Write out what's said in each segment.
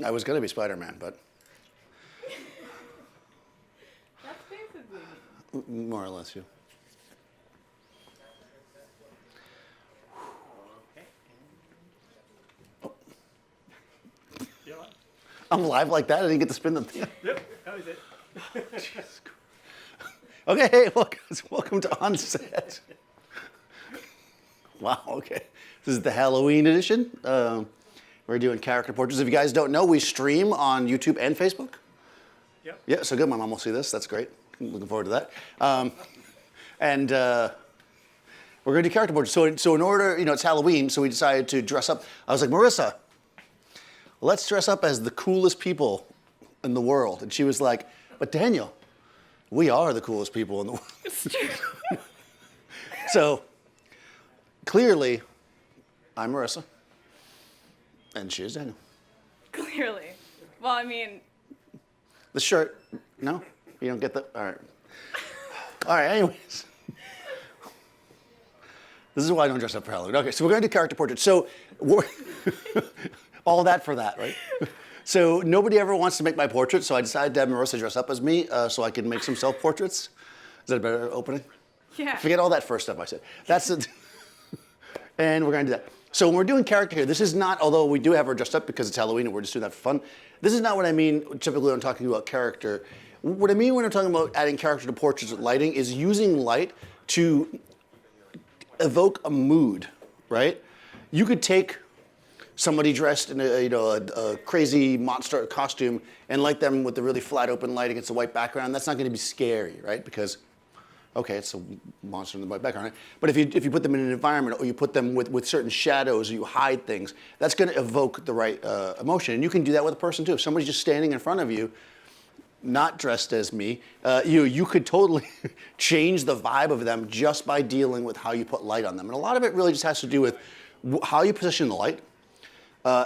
I was going to be Spider-Man, but... That's basically More or less, yeah. I'm live like that? I didn't get to spin the thing. Yep, that was it. Okay, hey, welcome to OnSet. Wow, okay. This is the Halloween edition. We're doing character portraits. If you guys don't know, we stream on YouTube and Facebook. Yep. Yeah, so good. My mom will see this. That's great. I'm looking forward to that. We're going to do character portraits. So in order, it's Halloween, so we decided to dress up. I was like, Marissa, let's dress up as the coolest people in the world. And she was like, but Daniel, we are the coolest people in the world. it's true. So clearly, I'm Marissa, and she is Daniel. Clearly. Well, I mean, The shirt, no? You don't get the, all right. All right, anyways. This is why I don't dress up for Halloween. Okay, so we're going to do character portraits. So all that for that, right? So nobody ever wants to make my portrait, so I decided to have Marissa dress up as me so I can make some self-portraits. Is that a better opening? yeah. Forget all that first stuff I said. That's it. And we're going to do that. So when we're doing character here, this is not, although we do have her dressed up because it's Halloween and we're just doing that for fun, this is not what I mean typically when I'm talking about character. What I mean when I'm talking about adding character to portraits with lighting is using light to evoke a mood, right? You could take somebody dressed in a crazy monster costume and light them with the really flat open light against a white background. That's not going to be scary, right? Because, okay, it's a monster in the white background. Right? But if you put them in an environment or you put them with certain shadows or you hide things, that's going to evoke the right emotion. And you can do that with a person too. If somebody's just standing in front of you, not dressed as me, you could totally change the vibe of them just by dealing with how you put light on them. And a lot of it really just has to do with how you position the light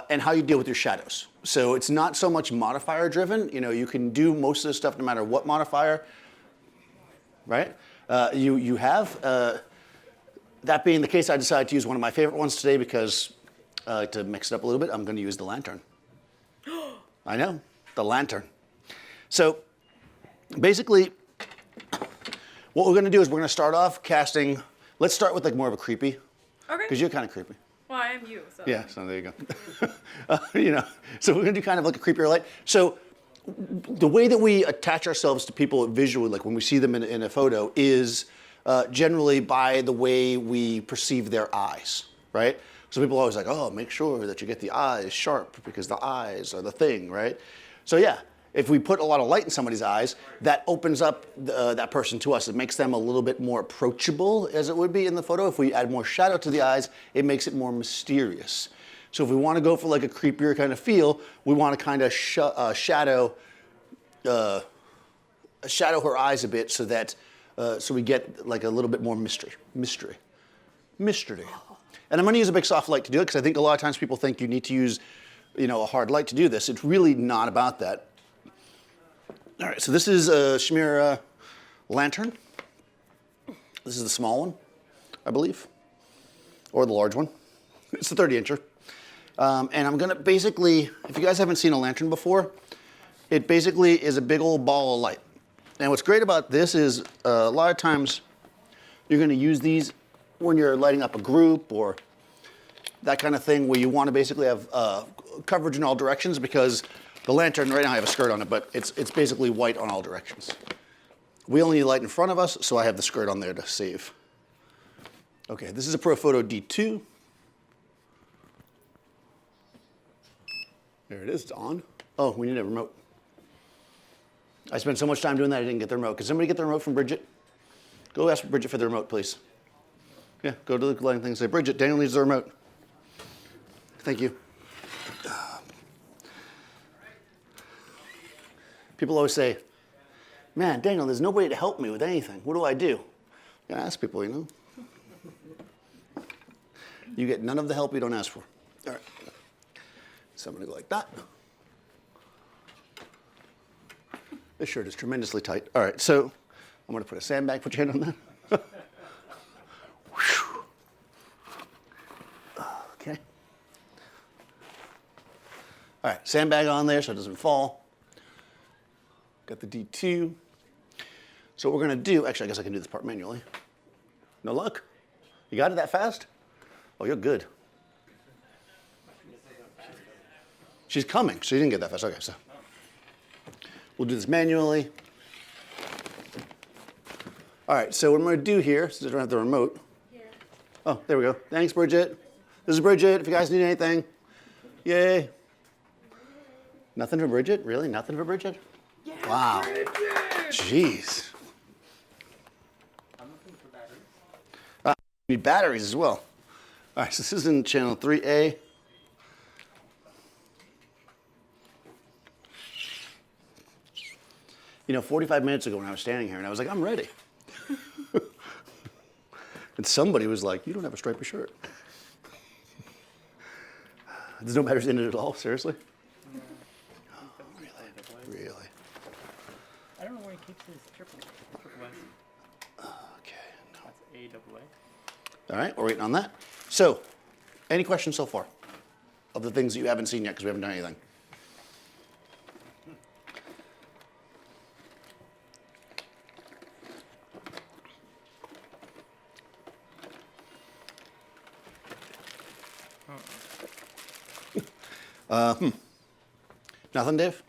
and how you deal with your shadows. So it's not so much modifier driven. You can do most of this stuff no matter what modifier, right? You have. That being the case, I decided to use one of my favorite ones today because to mix it up a little bit, I'm going to use the lantern. I know, the lantern. So basically, what we're going to do is we're going to start off casting. Let's start with like more of a creepy. Okay. Because you're kind of creepy. Well, I am you, so. Yeah, so there you go. So we're going to do kind of like a creepier light. So the way that we attach ourselves to people visually, like when we see them in a photo, is generally by the way we perceive their eyes, right? So people are always like, oh, make sure that you get the eyes sharp because the eyes are the thing, right? So yeah. If we put a lot of light in somebody's eyes, that opens up that person to us. It makes them a little bit more approachable, as it would be in the photo. If we add more shadow to the eyes, it makes it more mysterious. So if we want to go for like a creepier kind of feel, we want to kind of shadow her eyes a bit so that so we get like a little bit more mystery. And I'm going to use a big soft light to do it because I think a lot of times people think you need to use a hard light to do this. It's really not about that. All right, so this is a Shimera lantern. This is the small one, I believe, or the large one. It's the 30-incher. And I'm gonna basically, if you guys haven't seen a lantern before, it basically is a big old ball of light. And what's great about this is a lot of times you're gonna use these when you're lighting up a group or that kind of thing where you wanna basically have coverage in all directions because the lantern, right now I have a skirt on it, but it's basically white on all directions. We only need light in front of us, so I have the skirt on there to save. Okay, this is a Profoto D2. There it is, it's on. Oh, we need a remote. I spent so much time doing that I didn't get the remote. Can somebody get the remote from Bridget? Go ask Bridget for the remote, please. Yeah, go to the lighting thing and say, Bridget, Daniel needs the remote. Thank you. People always say, man, Daniel, there's nobody to help me with anything. What do I do? You gotta ask people, You get none of the help you don't ask for. All right. So I'm gonna go like that. This shirt is tremendously tight. All right, so I'm gonna put a sandbag, put your hand on that. Okay. All right, sandbag on there so it doesn't fall. Got the D2. So what we're gonna do, actually I guess I can do this part manually. No luck? You got it that fast? Oh, you're good. She's coming, so you didn't get that fast. Okay, so we'll do this manually. All right, so what I'm gonna do here, since I don't have the remote. Here. Oh, there we go. Thanks, Bridget. This is Bridget, if you guys need anything. Yay. Nothing for Bridget? Really? Nothing for Bridget? Yeah, Wow. Bridget! Jeez. I'm looking for batteries. We need batteries as well. All right, so this is in channel 3A. You know, 45 minutes ago when I was standing here and I was like, I'm ready. And somebody was like, you don't have a stripy shirt. There's no batteries in it at all, seriously? Oh, really? Really? I don't know where he keeps his triple S. Okay, no. That's AAA. All right, we're waiting on that. So, any questions so far of the things that you haven't seen yet because we haven't done anything? Nothing, Dave?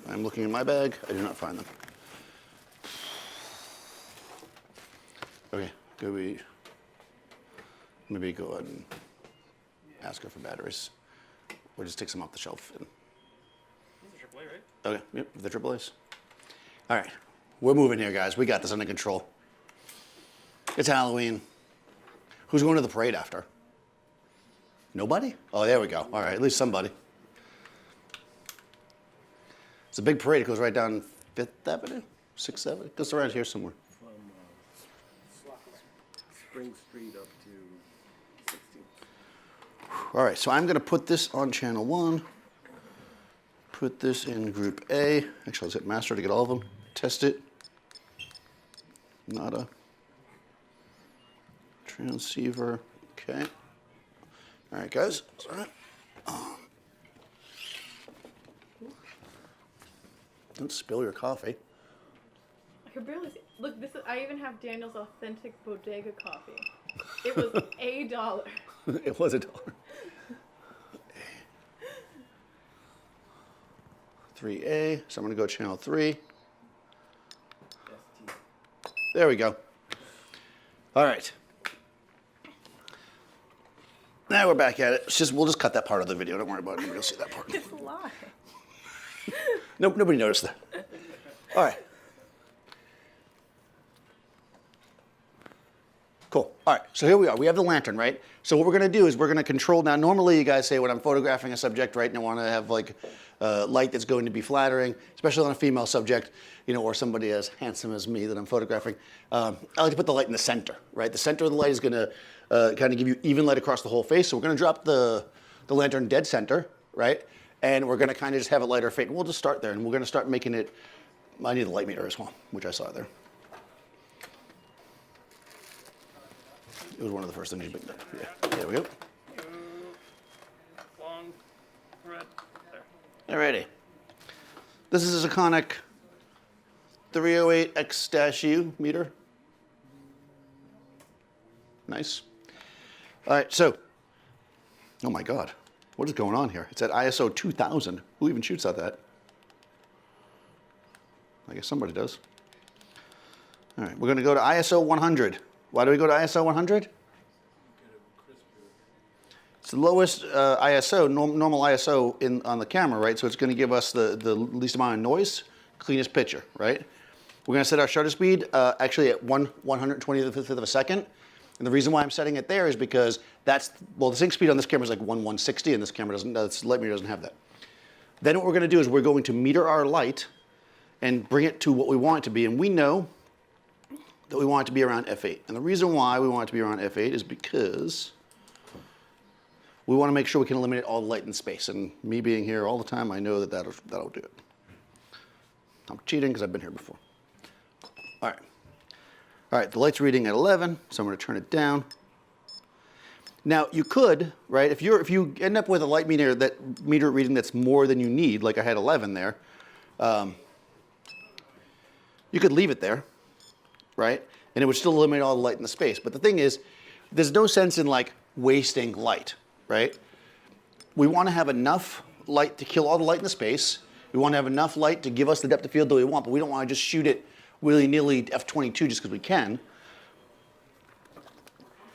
I'm looking in my bag. I do not find them. Okay, could we maybe go ahead and ask her for batteries? Or just take some off the shelf. And, These are AAA, right? okay, yep, the AAAs. All right, we're moving here, guys. We got this under control. It's Halloween. Who's going to the parade after? Nobody? Oh, there we go. All right, at least somebody. It's a big parade. It goes right down 5th Avenue, 6th Avenue. It goes around here somewhere. From Spring Street up to 16th. All right, so I'm going to put this on channel 1. Put this in group A. Actually, let's hit master to get all of them. Test it. Nada. Transceiver. Okay. All right, guys. All right. Don't spill your coffee. I could barely see. Look, this is, I even have Daniel's authentic bodega coffee. It was $1. It was $1. 3A. So I'm going to go channel 3. There we go. All right. Now we're back at it. We'll just cut that part of the video. Don't worry about it. Nobody will see that part. It's a lie. Nope, nobody noticed that. All right. Cool. All right, so here we are. We have the lantern, right? So what we're going to do is we're going to control. Now, normally you guys say when I'm photographing a subject, right, and I want to have like light that's going to be flattering, especially on a female subject, you know, or somebody as handsome as me that I'm photographing. I like to put the light in the center, right? The center of the light is going to kind of give you even light across the whole face. So we're going to drop the lantern dead center, right? And we're going to kind of just have it light or fade. We'll just start there, and we're going to start making it. I need the light meter as well, which I saw there. It was one of the first things you picked up. Yeah, there we go. Long, red, there. Alrighty. This is a Iconic 308X-U meter. Nice. All right, so, oh my God, what is going on here? It's at ISO 2000. Who even shoots at that? I guess somebody does. All right, we're going to go to ISO 100. Why do we go to ISO 100? It's the lowest ISO, normal ISO on the camera, right? So it's going to give us the least amount of noise, cleanest picture, right? We're going to set our shutter speed actually at 1/125th of a second. And the reason why I'm setting it there is because the sync speed on this camera is like 1/160, and this camera doesn't, this light meter doesn't have that. Then what we're going to do is we're going to meter our light and bring it to what we want it to be. And we know that we want it to be around f8. And the reason why we want it to be around f8 is because we want to make sure we can eliminate all the light in space. And me being here all the time, I know that that'll do it. I'm cheating because I've been here before. All right. All right, the light's reading at 11, so I'm going to turn it down. Now you could, right? If you end up with a light meter reading that's more than you need, like I had 11 there, you could leave it there, right? And it would still eliminate all the light in the space. But the thing is, there's no sense in like wasting light, right? We want to have enough light to kill all the light in the space. We want to have enough light to give us the depth of field that we want, but we don't want to just shoot it willy-nilly f22 just because we can.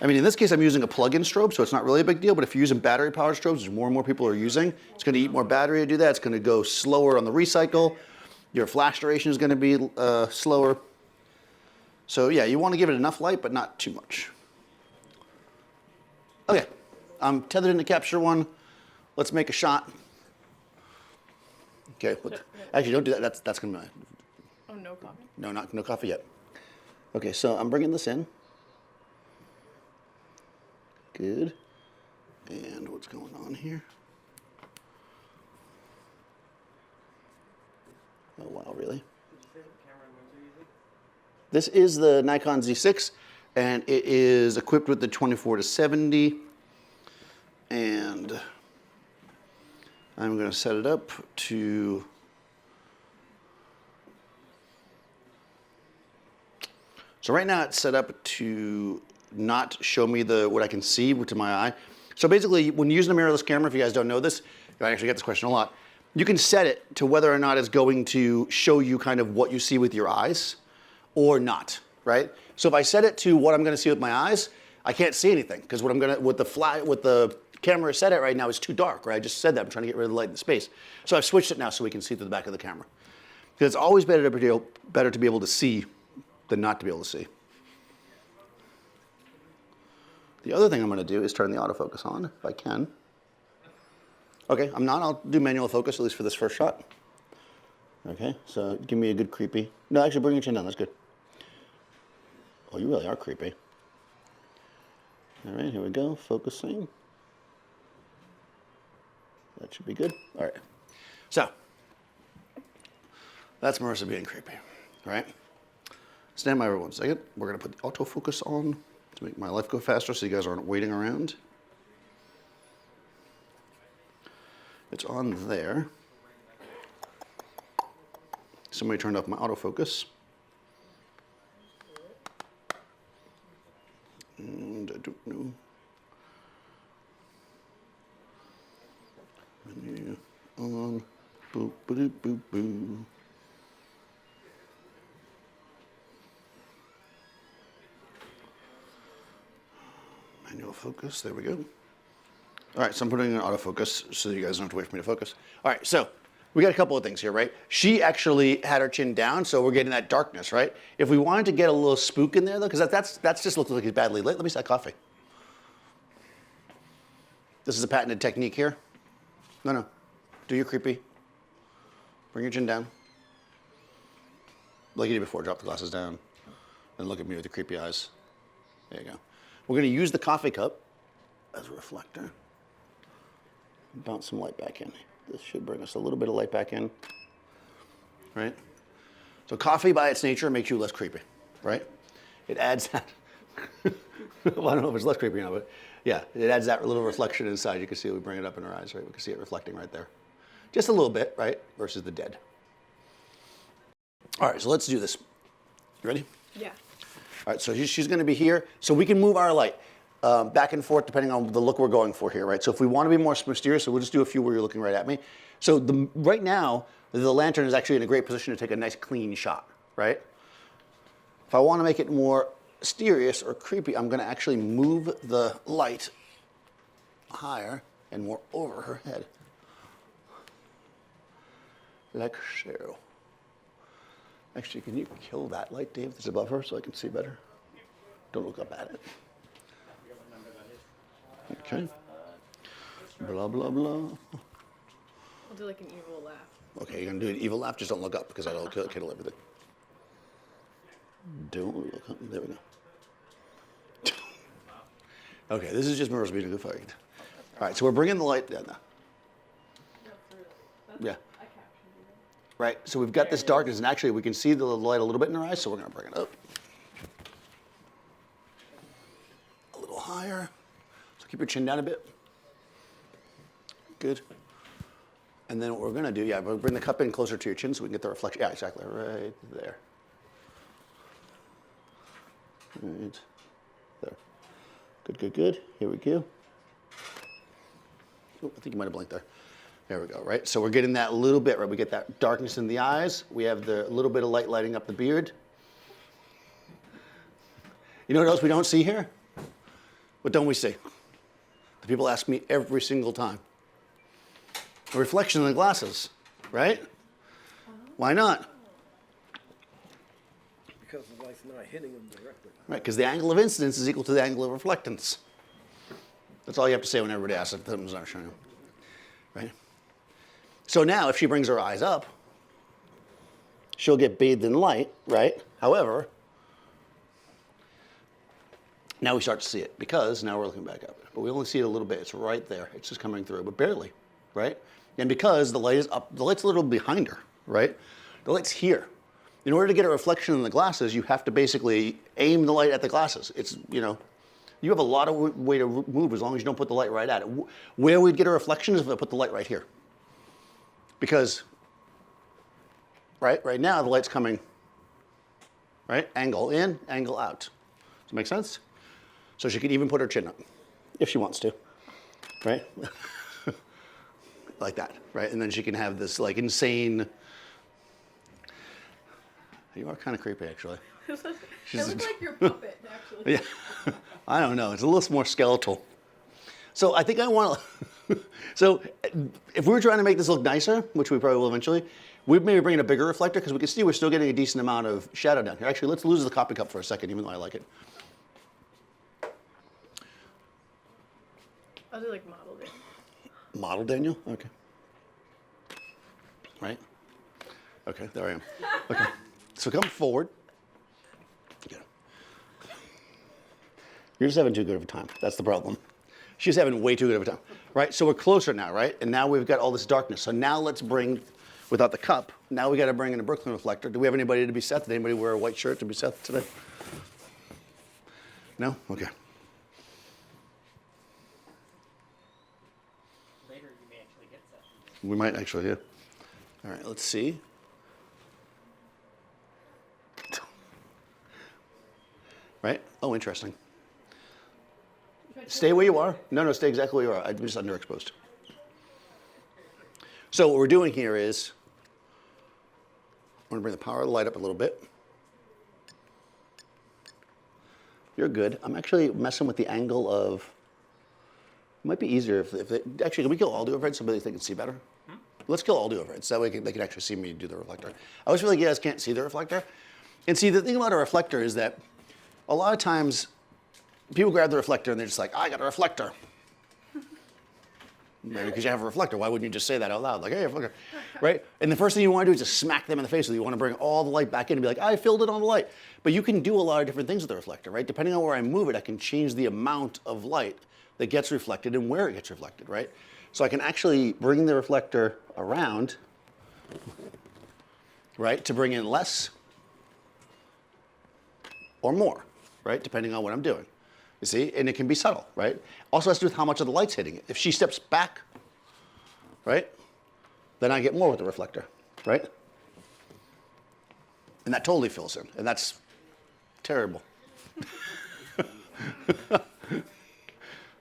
I mean, in this case, I'm using a plug-in strobe, so it's not really a big deal, but if you're using battery-powered strobes, which more and more people are using, it's going to eat more battery to do that. It's going to go slower on the recycle. Your flash duration is going to be slower. So yeah, you want to give it enough light, but not too much. Okay, I'm tethered into capture one. Let's make a shot. Okay, actually don't do that. That's going to be, Oh, no coffee? no coffee yet. Okay, so I'm bringing this in. Good. And what's going on here? Oh, wow, really? This is the Nikon Z6, and it is equipped with the 24-70. And I'm going to set it up to so right now it's set up to not show me what I can see to my eye. So basically, when using a mirrorless camera, if you guys don't know this, I actually get this question a lot, you can set it to whether or not it's going to show you kind of what you see with your eyes or not, right? So if I set it to what I'm going to see with my eyes, I can't see anything because what the camera set it right now is too dark, right? I just said that, I'm trying to get rid of the light in the space. So I've switched it now so we can see through the back of the camera. Because it's always better to be able to see than not to be able to see. The other thing I'm going to do is turn the autofocus on, if I can. Okay, I'm not. I'll do manual focus, at least for this first shot. Okay, so give me a good creepy. No, actually, bring your chin down. That's good. Oh, you really are creepy. All right, here we go. Focusing. That should be good. All right. So, that's Marissa being creepy, all right? Stand by for 1 second. We're going to put the autofocus on to make my life go faster so you guys aren't waiting around. It's on there. Somebody turned off my autofocus. And I don't know. Menu on. Boop, boop, boop, boop. Manual focus, there we go. All right, so I'm putting in autofocus so you guys don't have to wait for me to focus. All right, so we got a couple of things here, right? She actually had her chin down, so we're getting that darkness, right? If we wanted to get a little spook in there, though, because that's just looks like it's badly lit. Let me see that coffee. This is a patented technique here. No. Do your creepy. Bring your chin down. Like you did before, drop the glasses down. And look at me with your creepy eyes. There you go. We're going to use the coffee cup as a reflector. Bounce some light back in. This should bring us a little bit of light back in, right? So coffee by its nature makes you less creepy, right? It adds that, well, I don't know if it's less creepy now, but yeah, it adds that little reflection inside. You can see it, we bring it up in our eyes, right? We can see it reflecting right there. Just a little bit, right? Versus the dead. All right, so let's do this. You ready? Yeah. All right, so she's going to be here. So we can move our light back and forth depending on the look we're going for here, right? So if we want to be more mysterious, so we'll just do a few where you're looking right at me. So right now, the lantern is actually in a great position to take a nice clean shot, right? If I want to make it more mysterious or creepy, I'm going to actually move the light higher and more over her head. Like so. Actually, can you kill that light, Dave, that's above her so I can see better? Don't look up at it. Okay. Blah, blah, blah. We'll do like an evil laugh. Okay, you're going to do an evil laugh? Just don't look up because that'll kill everything. Don't look up. There we go. Okay, this is just Marissa being a good fight. All right, so we're bringing the light down now. Yeah. Right, so we've got this darkness, and actually we can see the light a little bit in our eyes, so we're going to bring it up. A little higher. So Keep your chin down a bit. Good. And then what we're gonna do, yeah, we'll bring the cup in closer to your chin so we can get the reflection. Yeah, exactly, right there. Right there. Good, good, good. Here we go. Oh, I think you might have blinked there. There we go, right? So we're getting that little bit, right? We get that darkness in the eyes. We have the little bit of light lighting up the beard. You know what else we don't see here? What don't we see? The people ask me every single time. A reflection in the glasses, right? Why not? Because the light's not hitting them directly. Right, because the angle of incidence is equal to the angle of reflectance. That's all you have to say when everybody asks if the thumbs aren't showing. Right? So now, if she brings her eyes up, she'll get bathed in light, right? However, now we start to see it because now we're looking back up. But we only see it a little bit. It's right there. It's just coming through, but barely, right? And because the light is up, the light's a little behind her, right? The light's here. In order to get a reflection in the glasses, you have to basically aim the light at the glasses. It's, you know, you have a lot of way to move as long as you don't put the light right at it. Where we'd get a reflection is if I put the light right here. Because, right now the light's coming, right? Angle in, angle out. Does that make sense? So she could even put her chin up if she wants to, right? Like that, right? And then she can have this like insane, you are kind of creepy actually. It looks like your puppet, actually. Yeah, I don't know. It's a little more skeletal. So I think I want to. So if we were trying to make this look nicer, which we probably will eventually, we'd maybe bring in a bigger reflector because we can see we're still getting a decent amount of shadow down here. Actually, let's lose the coffee cup for a second, even though I like it. I'll do like model it. Model Daniel? Okay. Right? Okay, there I am. Okay. So come forward. Yeah. You're just having too good of a time. That's the problem. She's having way too good of a time. Right? So we're closer now, right? And now we've got all this darkness. So now let's bring, without the cup, now we got to bring in a Brooklyn reflector. Do we have anybody to be Seth? Did anybody wear a white shirt to be Seth today? No? Okay. Later, you may actually get Seth. We might actually, yeah. All right, let's see. Right? Oh, interesting. Stay where you are. No, stay exactly where you are. I'm just underexposed. So what we're doing here is, I'm going to bring the power of the light up a little bit. You're good. I'm actually messing with the angle of, it might be easier if they, actually, can we kill all the overhead so they can see better? Let's kill all the overheads. So that way they can actually see me do the reflector. I always feel like you guys can't see the reflector. And see, the thing about a reflector is that a lot of times people grab the reflector and they're just like, I got a reflector. Maybe because you have a reflector. Why wouldn't you just say that out loud? Like, hey, reflector, right? And the first thing you want to do is just smack them in the face with it. You want to bring all the light back in and be like, I filled it on the light. But you can do a lot of different things with the reflector, right? Depending on where I move it, I can change the amount of light that gets reflected and where it gets reflected, right? So I can actually bring the reflector around, right, to bring in less or more, right, depending on what I'm doing. You see, and it can be subtle, right? Also has to do with how much of the light's hitting it. If she steps back, right, then I get more with the reflector, right? And that totally fills in, and that's terrible.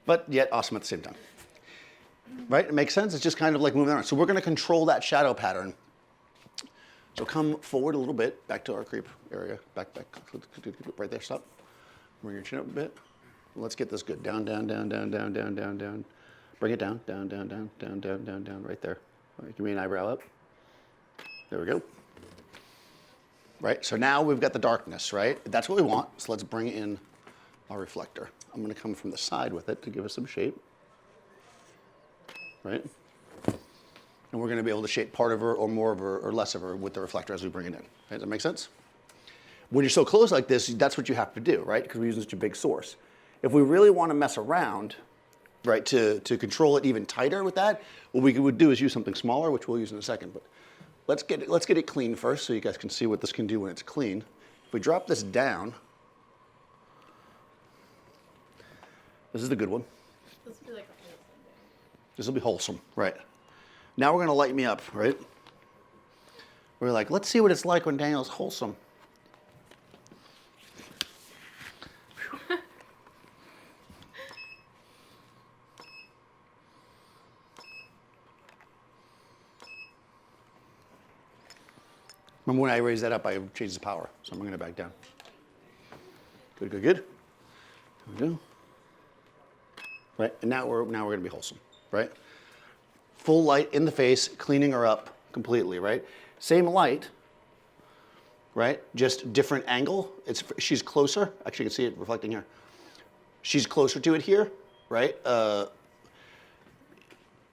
But yet awesome at the same time. Right? It makes sense? It's just kind of like moving around. So we're going to control that shadow pattern. So come forward a little bit, back to our creep area. Back, right there, stop. Bring your chin up a bit. Let's get this good. Down, down, down, down, down, down, down, down. Bring it down, down, down, down, down, down, down, down, right there. All right, give me an eyebrow up. There we go. Right, so now we've got the darkness, right? That's what we want. So let's bring in our reflector. I'm going to come from the side with it to give us some shape. Right? And we're going to be able to shape part of her or more of her or less of her with the reflector as we bring it in. Right? Does that make sense? When you're so close like this, that's what you have to do, right? Because we're using such a big source. If we really want to mess around, right, to control it even tighter with that, what we would do is use something smaller, which we'll use in a second. But let's get it clean first so you guys can see what this can do when it's clean. If we drop this down, this is the good one. This will be like a wholesome day. This will be wholesome, right? Now we're gonna light me up, right? We're like, let's see what it's like when Daniel's wholesome. Remember when I raised that up, I changed the power, so I'm gonna back down. Good, good, good. There we go. Right, and now we're gonna be wholesome, right? Full light in the face, cleaning her up completely, right? Same light, right? Just different angle. She's closer. Actually, you can see it reflecting here. She's closer to it here, right? A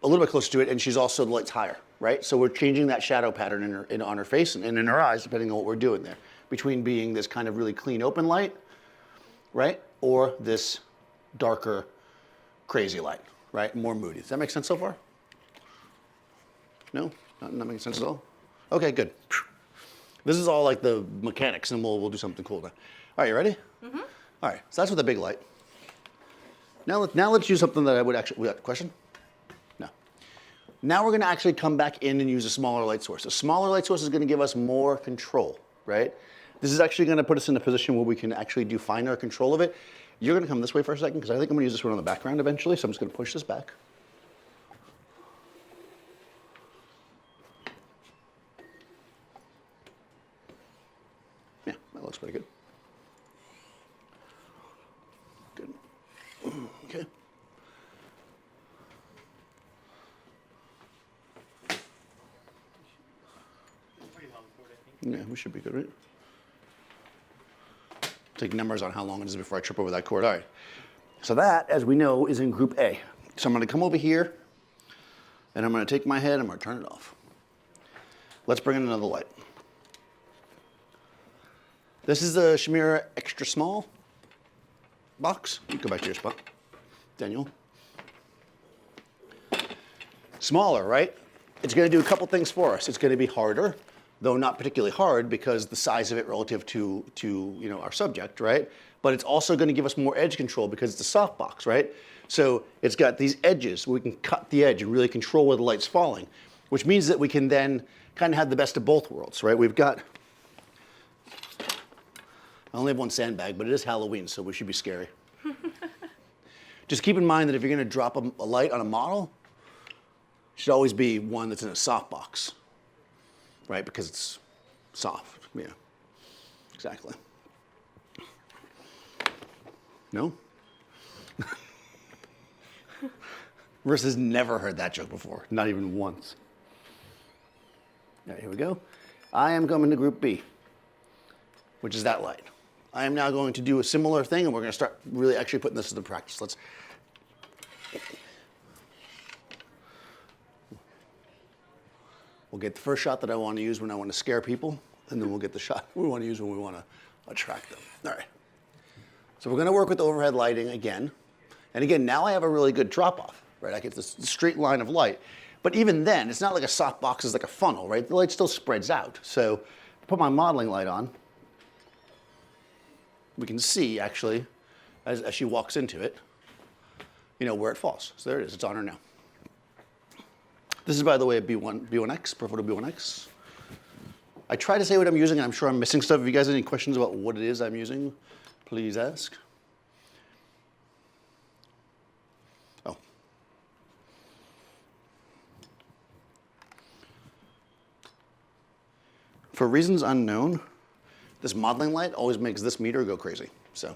little bit closer to it, and she's also the light's higher, right? So we're changing that shadow pattern on her face and in her eyes, depending on what we're doing there, between being this kind of really clean, open light, right, or this darker, crazy light, right? More moody. Does that make sense so far? No? Not making sense at all? Okay, good. This is all like the mechanics, and we'll do something cool now. All right, you ready? Mm-hmm. All right, so that's with the big light. Now let's use something that I would actually, question? No. Now we're gonna actually come back in and use a smaller light source. A smaller light source is gonna give us more control, right? This is actually gonna put us in a position where we can actually do finer control of it. You're gonna come this way for a second, because I think I'm gonna use this one on the background eventually, so I'm just gonna push this back. Yeah, that looks pretty good. Good. Okay. Yeah, we should be good, right? Take numbers on how long it is before I trip over that cord. All right. So that, as we know, is in group A. So I'm going to come over here, and I'm going to take my head, I'm going to turn it off. Let's bring in another light. This is the Shamira Extra Small box. You go back to your spot, Daniel. Smaller, right? It's going to do a couple things for us. It's going to be harder, though not particularly hard because the size of it relative to our subject, right? But it's also going to give us more edge control because it's a soft box, right? So it's got these edges where we can cut the edge and really control where the light's falling, which means that we can then kind of have the best of both worlds, right? We've got, I only have one sandbag, but it is Halloween, so we should be scary. Just keep in mind that if you're going to drop a light on a model, it should always be one that's in a soft box, right? Because it's soft. Yeah, exactly. No? Marissa's never heard that joke before, not even once. All right, here we go. I am coming to group B, which is that light. I am now going to do a similar thing, and we're going to start really actually putting this into practice. We'll get the first shot that I want to use when I want to scare people, and then we'll get the shot we want to use when we want to attract them. All right. So we're going to work with overhead lighting again. And again, now I have a really good drop-off, right? I get this straight line of light. But even then, it's not like a soft box, it's like a funnel, right? The light still spreads out. So put my modeling light on. We can see, actually, as she walks into it, where it falls. So there it is. It's on her now. This is, by the way, a B1X, Profoto B1X. I try to say what I'm using, and I'm sure I'm missing stuff. If you guys have any questions about what it is I'm using, please ask. Oh. For reasons unknown, this modeling light always makes this meter go crazy. So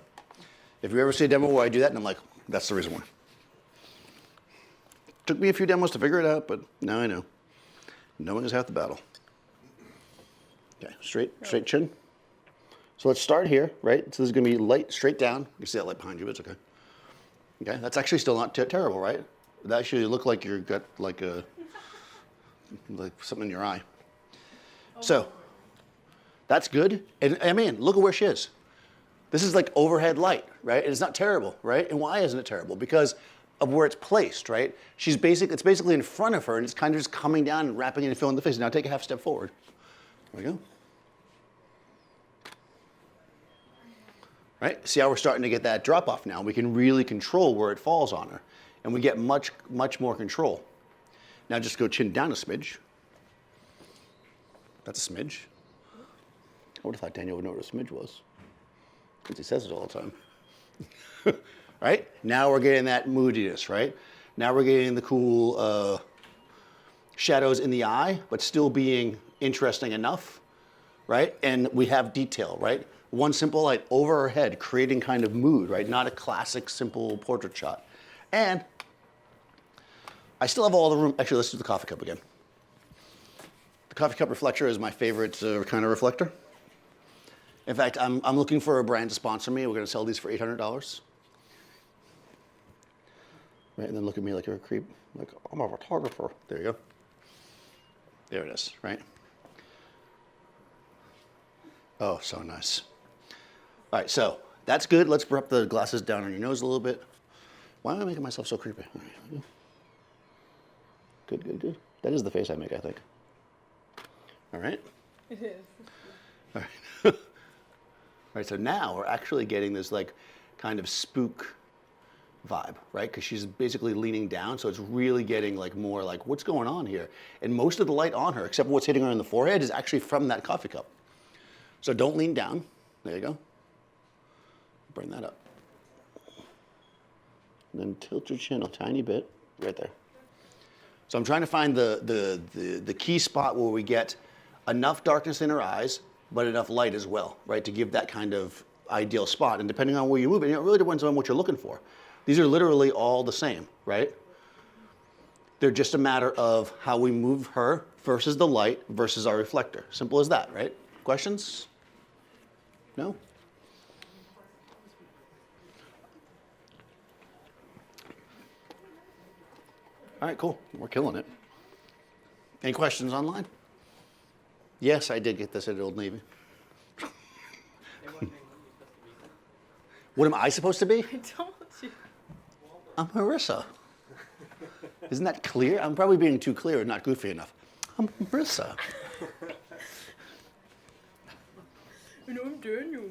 if you ever see a demo where I do that, and I'm like, that's the reason why. Took me a few demos to figure it out, but now I know. Knowing is half the battle. Okay, straight chin. So let's start here, right? So this is going to be light straight down. You can see that light behind you, but it's okay. Okay, that's actually still not terrible, right? That actually look like you've got like something in your eye. So that's good. And I mean, look at where she is. This is like overhead light, right? And it's not terrible, right? And why isn't it terrible? Because of where it's placed, right? It's basically in front of her, and it's kind of just coming down and wrapping in and filling the face. Now take a half step forward. There we go. Right? See how we're starting to get that drop off now? We can really control where it falls on her. and we get much, much more control. Now just go chin down a smidge. That's a smidge. I would have thought Daniel would know what a smidge was, because he says it all the time. Right? Now we're getting that moodiness, right? Now we're getting the cool shadows in the eye, but still being interesting enough, right? And we have detail, right? One simple light over her head, creating kind of mood, right? Not a classic, simple portrait shot. And I still have all the room. Actually, let's do the coffee cup again. The coffee cup reflector is my favorite kind of reflector. In fact, I'm looking for a brand to sponsor me. We're going to sell these for $800. Right, and then look at me like you're a creep. Like, I'm a photographer. There you go. There it is, right? Oh, so nice. All right, so that's good. Let's wrap the glasses down on your nose a little bit. Why am I making myself so creepy? All right. Good, good, good. That is the face I make, I think. All right. It is. All right. All right, so now we're actually getting this like kind of spook vibe, right? Because she's basically leaning down, so it's really getting like more like what's going on here. And most of the light on her, except for what's hitting her in the forehead, is actually from that coffee cup. So don't lean down. There you go. Bring that up. And then tilt your chin a tiny bit, right there. So I'm trying to find the key spot where we get enough darkness in her eyes, but enough light as well, right? To give that kind of ideal spot. And depending on where you move it, it really depends on what you're looking for. These are literally all the same, right? They're just a matter of how we move her versus the light versus our reflector. Simple as that, right? Questions? No? All right, cool. We're killing it. Any questions online? Yes, I did get this at Old Navy. What am I supposed to be? I told you. I'm Marissa. Isn't that clear? I'm probably being too clear and not goofy enough. I'm Marissa. And I'm Daniel.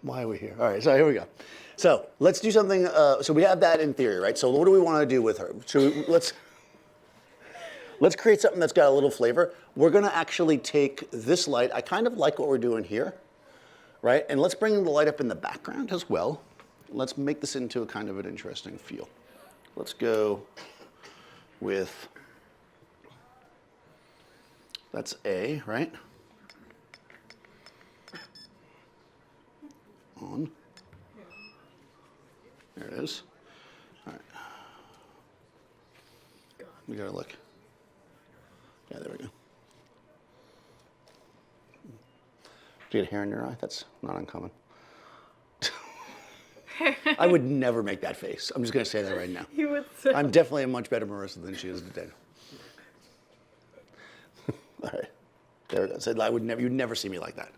Why are we here? All right, so here we go. So let's do something. So we have that in theory, right? So what do we want to do with her? So let's create something that's got a little flavor. We're going to actually take this light. I kind of like what we're doing here, right? And let's bring the light up in the background as well. Let's make this into a kind of an interesting feel. Let's go with, that's A, right? On. There it is. All right. We gotta look. Yeah, there we go. Do you get hair in your eye? That's not uncommon. I would never make that face. I'm just gonna say that right now. You would say. I'm definitely a much better Marissa than she is today. All right. There we go. So I would never, you'd never see me like that.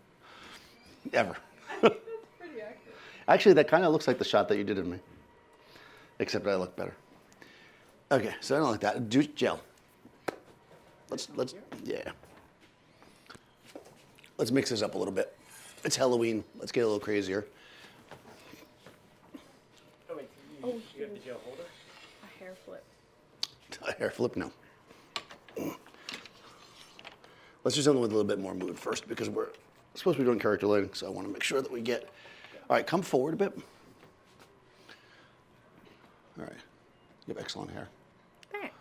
Ever. I think that's pretty accurate. Actually, that kind of looks like the shot that you did of me. Except I look better. Okay, so I don't like that. Do gel. Let's, yeah. Let's mix this up a little bit. It's Halloween. Let's get a little crazier. Oh, wait, you have the gel holder? A hair flip. A hair flip? No. Let's do something with a little bit more mood first because we're supposed to be doing character lighting, so I want to make sure that we get. All right, come forward a bit. All right. You have excellent hair. Thanks.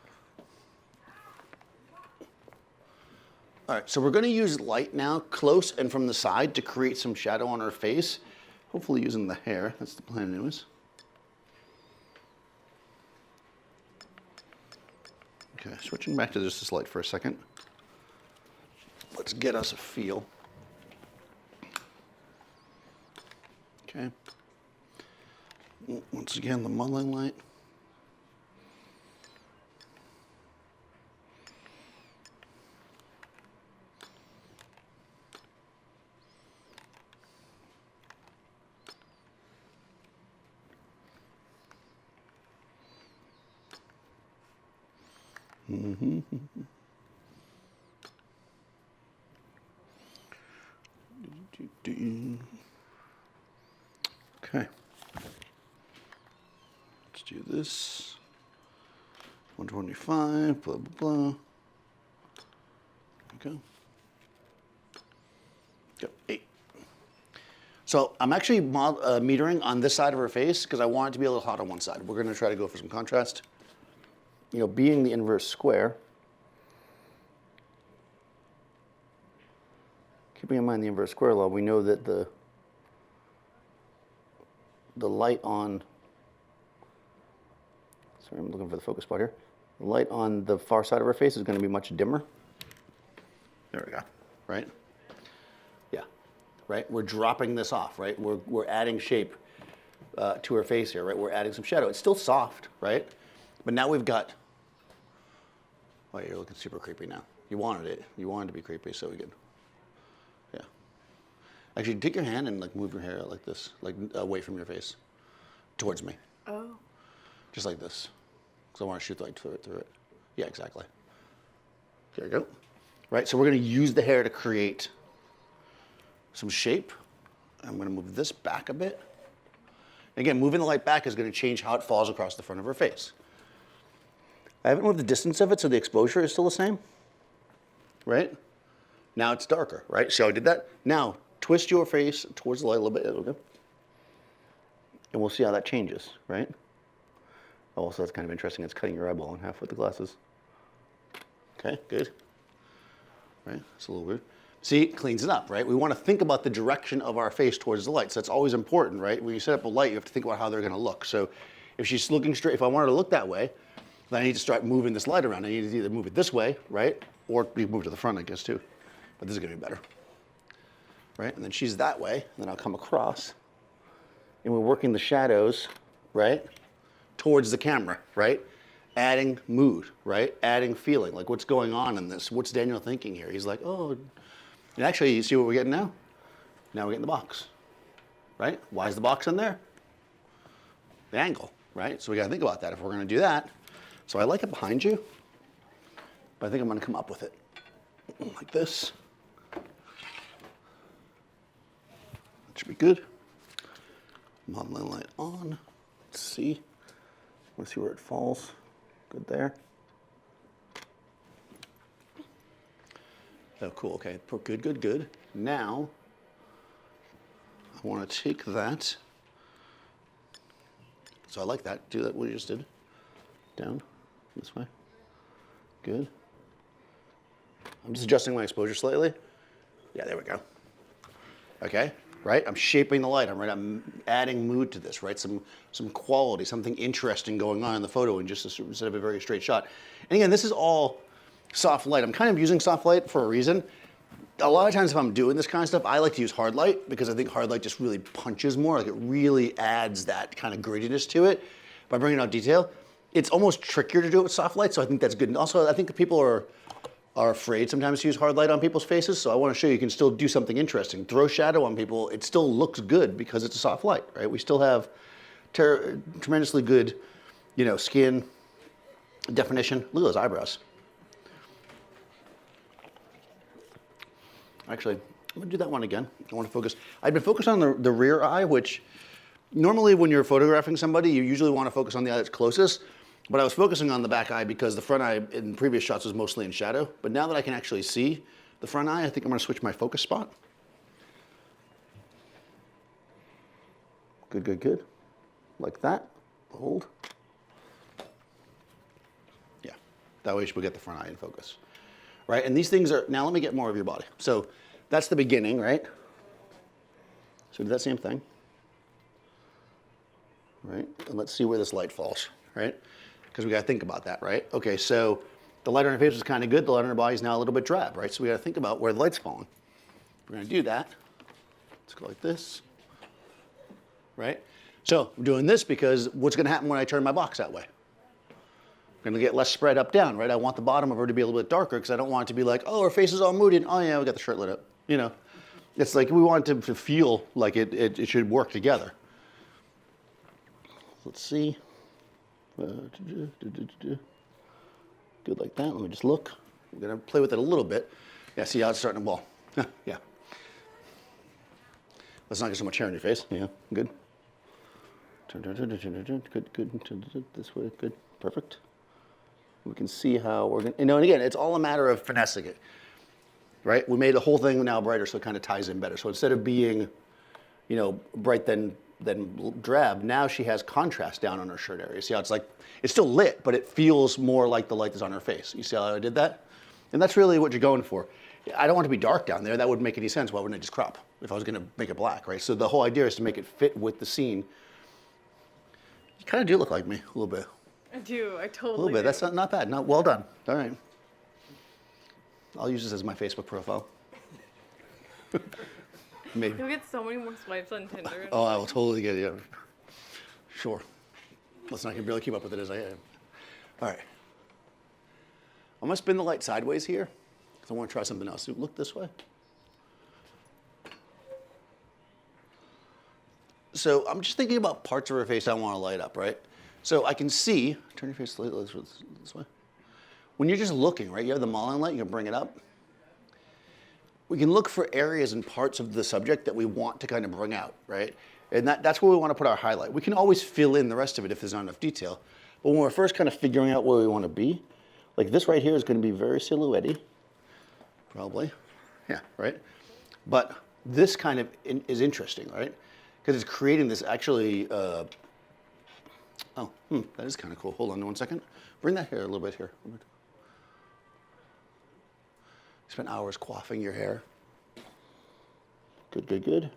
All right, so we're going to use light now, close and from the side, to create some shadow on her face. Hopefully using the hair. That's the plan anyways. Okay, switching back to just this light for a second. Let's get us a feel. Okay. Once again, the modeling light. Okay. Let's do this. 125, blah, blah, blah. Okay. Go, 8. So I'm actually metering on this side of her face because I want it to be a little hot on one side. We're going to try to go for some contrast. You know, being the inverse square, keeping in mind the inverse square law, we know that the light on, sorry, I'm looking for the focus spot here. The light on the far side of her face is going to be much dimmer. There we go, right? Yeah, right? We're dropping this off, right? We're adding shape to her face here, right? We're adding some shadow. It's still soft, right? But now we've got, oh, you're looking super creepy now. You wanted it. You wanted to be creepy, so we could, yeah. Actually, take your hand and like move your hair like this, like away from your face, towards me. Oh. Just like this. Because I want to shoot the light through it. Yeah, exactly. There you go. Right, so we're going to use the hair to create some shape. I'm going to move this back a bit. Again, moving the light back is going to change how it falls across the front of her face. I haven't moved the distance of it, so the exposure is still the same. Right? Now it's darker, right? See how I did that? Now, twist your face towards the light a little bit. Okay. And we'll see how that changes, right? Also, that's kind of interesting. It's cutting your eyeball in half with the glasses. Okay, good. Right, it's a little weird. See, it cleans it up, right? We want to think about the direction of our face towards the light. So that's always important, right? When you set up a light, you have to think about how they're going to look. So if she's looking straight, if I want her to look that way, then I need to start moving this light around. I need to either move it this way, right? Or we move to the front, I guess, too. But this is going to be better. Right? And then she's that way, and then I'll come across. And we're working the shadows, right? Towards the camera, right? Adding mood, right? Adding feeling, like what's going on in this? What's Daniel thinking here? He's like, oh, and actually, you see what we're getting now? Now we're getting the box, right? Why is the box in there? The angle, right? So we gotta think about that if we're gonna do that. So I like it behind you, but I think I'm gonna come up with it like this. That should be good. Modeling light on, let's see. Let's see where it falls. Good there. Oh, cool, okay, good, good, good. Now, I wanna take that. So I like that, do that what you just did. Down, this way, good. I'm just adjusting my exposure slightly. Yeah, there we go. Okay, right, I'm shaping the light, I'm adding mood to this, right? Some quality, something interesting going on in the photo and just instead of a very straight shot. And again, this is all soft light. I'm kind of using soft light for a reason. A lot of times if I'm doing this kind of stuff, I like to use hard light because I think hard light just really punches more, like it really adds that kind of grittiness to it by bringing out detail. It's almost trickier to do it with soft light, so I think that's good. And also, I think that people are afraid sometimes to use hard light on people's faces, so I want to show you can still do something interesting. Throw shadow on people, it still looks good because it's a soft light, right? We still have tremendously good, you know, skin definition. Look at those eyebrows. Actually, I'm gonna do that one again. I want to focus. I've been focused on the rear eye, which normally when you're photographing somebody, you usually want to focus on the eye that's closest. But I was focusing on the back eye because the front eye in previous shots was mostly in shadow. But now that I can actually see the front eye, I think I'm gonna switch my focus spot. Good, good, good. Like that, hold. Yeah, that way we'll get the front eye in focus. Right, and these things are, now let me get more of your body. So that's the beginning, right? So do that same thing. Right, and let's see where this light falls, right? Because we gotta think about that, right? Okay, so the light on her face is kind of good, the light on her body is now a little bit drab, right? So we gotta think about where the light's falling. We're gonna do that. Let's go like this, right? So I'm doing this because what's gonna happen when I turn my box that way? I'm gonna get less spread up down, right? I want the bottom of her to be a little bit darker because I don't want it to be like, oh, her face is all moody, and oh yeah, we got the shirt lit up, you know? It's like we want it to feel like it should work together. Let's see. Good like that. Let me just look. I'm gonna play with it a little bit. Yeah, see how it's starting to wall. Yeah. Let's not get so much hair on your face. Yeah, good. Good. This way, good. Perfect. We can see how we're going to, and again, it's all a matter of finessing it, right? We made the whole thing now brighter so it kind of ties in better. So instead of being, bright then drab, now she has contrast down on her shirt area. See how it's it's still lit, but it feels more like the light that's on her face. You see how I did that? And that's really what you're going for. I don't want it to be dark down there. That wouldn't make any sense. Why wouldn't I just crop if I was going to make it black, right? So the whole idea is to make it fit with the scene. You kind of do look like me a little bit. I do. I totally A little bit. do. That's not bad. Not well done. All right. I'll use this as my Facebook profile. Maybe. You'll get so many more swipes on Tinder. Oh, I will totally get it. Yeah. Sure. Listen, I can barely keep up with it as I am. All right. I'm going to spin the light sideways here because I want to try something else. Look this way. So I'm just thinking about parts of her face I want to light up, right? So I can see, turn your face slightly this way. When you're just looking, right, you have the Mullen light, you can bring it up. We can look for areas and parts of the subject that we want to kind of bring out, right? And that's where we want to put our highlight. We can always fill in the rest of it if there's not enough detail. But when we're first kind of figuring out where we want to be, like this right here is going to be very silhouette-y, probably. Yeah, right? But this kind of is interesting, right? Because it's creating this actually, that is kind of cool. Hold on one second. Bring that hair a little bit here. Spent hours coiffing your hair. Good.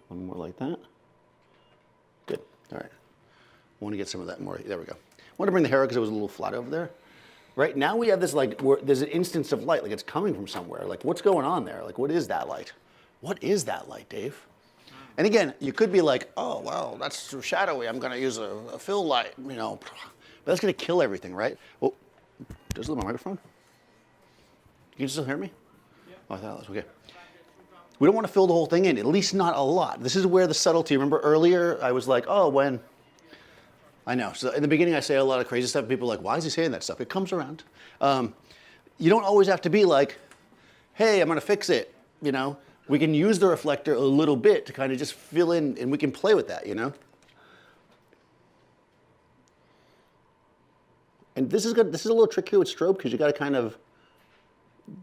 One more like that. Good, all right. I want to get some of that more, there we go. I want to bring the hair because it was a little flat over there. Right, now we have this there's an instance of light, like it's coming from somewhere. Like what's going on there? Like what is that light? What is that light, Dave? And again, you could be like, oh, well, that's too shadowy. I'm going to use a fill light, But that's going to kill everything, right? Oh, does it look my microphone? Can you still hear me? Yeah. Oh, I thought that was okay. We don't want to fill the whole thing in, at least not a lot. This is where the subtlety, remember earlier I was like, I know. So in the beginning I say a lot of crazy stuff. People are like, why is he saying that stuff? It comes around. You don't always have to be like, hey, I'm going to fix it, We can use the reflector a little bit to kind of just fill in, and we can play with that, And this is good. This is a little trickier with strobe because you got to kind of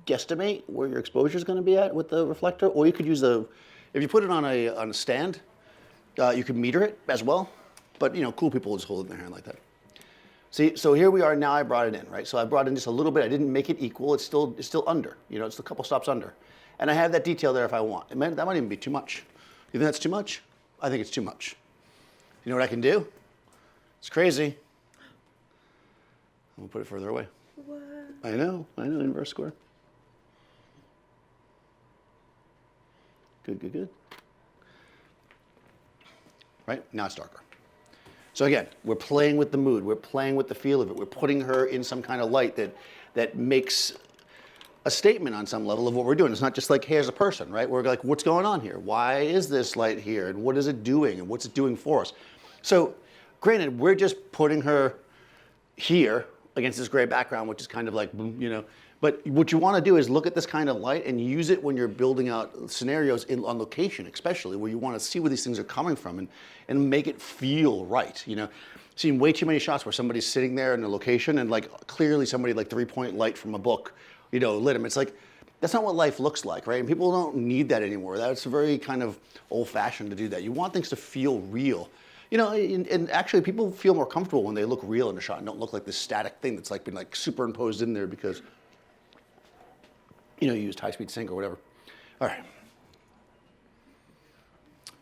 guesstimate where your exposure is going to be at with the reflector, or you could use if you put it on a stand, you could meter it as well. But cool people will just hold it in their hand like that. See, so here we are now. I brought it in, right? So I brought in just a little bit. I didn't make it equal. It's still under. It's a couple stops under. And I have that detail there if I want. That might even be too much. You think that's too much? I think it's too much. You know what I can do? It's crazy. I'm going to put it further away. What? I know, inverse square. Good. Right, now it's darker. So again, we're playing with the mood. We're playing with the feel of it. We're putting her in some kind of light that makes a statement on some level of what we're doing. It's not just like, here's a person, right? We're like, what's going on here? Why is this light here? And what is it doing? And what's it doing for us? So granted, we're just putting her here against this gray background, which is kind of like, but what you want to do is look at this kind of light and use it when you're building out scenarios on location, especially where you want to see where these things are coming from and make it feel right. Seen way too many shots where somebody's sitting there in a location and like clearly somebody like 3-point light from a book, lit them. It's like, that's not what life looks like, right? And people don't need that anymore. That's very kind of old-fashioned to do that. You want things to feel real. And actually people feel more comfortable when they look real in a shot and don't look like this static thing that's like been like superimposed in there because, you used high-speed sync or whatever. All right.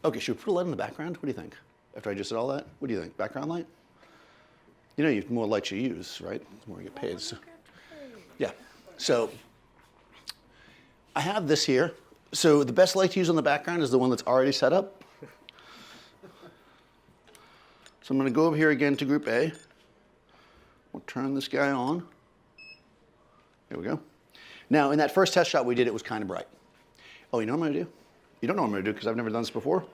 Okay, should we put a light in the background? What do you think? After I just did all that, what do you think? Background light? The more lights you use, right? The more you get paid. So, yeah. So I have this here. So the best light to use on the background is the one that's already set up. So I'm going to go over here again to group A. We'll turn this guy on. There we go. Now, in that first test shot we did, it was kind of bright. Oh, you know what I'm going to do? You don't know what I'm going to do because I've never done this before,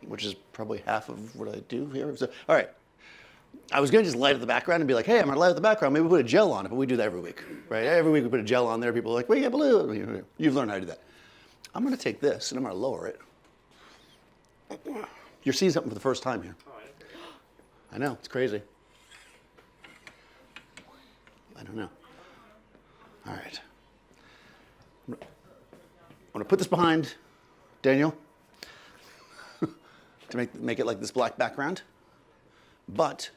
which is probably half of what I do here. So, all right. I was going to just light up the background and be like, hey, I'm going to light up the background. Maybe we put a gel on it, but we do that every week, right? Every week we put a gel on there. People are like, we get blue. You've learned how to do that. I'm going to take this and I'm going to lower it. You're seeing something for the first time here. I know, it's crazy. I don't know. All right. I'm going to put this behind Daniel to make it like this black background. But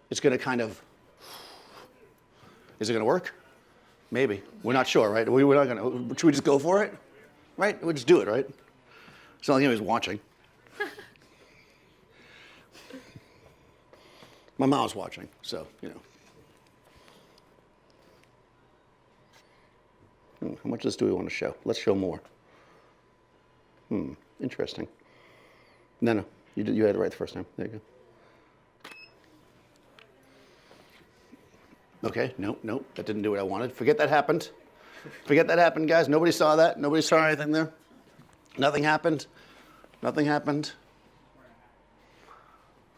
it's going to kind of, is it going to work? Maybe. We're not sure, right? We're not going to, should we just go for it? Right? We'll just do it, right? It's not like anybody's watching. My mom's watching, so, you know. How much of this do we want to show? Let's show more. Interesting. No, you had it right the first time. There you go. Okay, nope, that didn't do what I wanted. Forget that happened. Forget that happened, guys. Nobody saw that. Nobody saw anything there. Nothing happened. Nothing happened.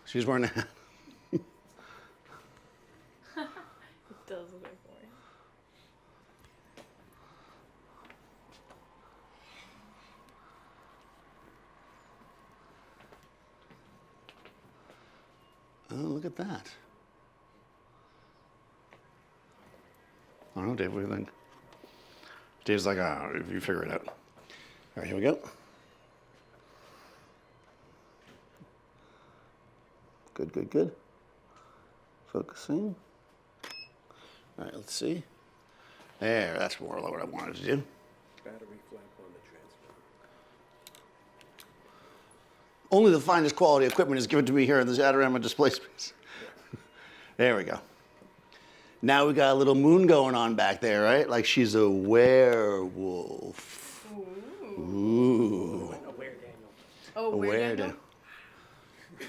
She's wearing a hat. It does look like boring. Oh, look at that. I don't know, Dave, what do you think? Dave's like, you figure it out. All right, here we go. Good. Focusing. All right, let's see. There, that's more like what I wanted to do. Battery flap on the transmitter. Only the finest quality equipment is given to me here in this Adorama display space. There we go. Now we got a little moon going on back there, right? Like she's a werewolf. Ooh. Aware Daniel. Oh, where Daniel?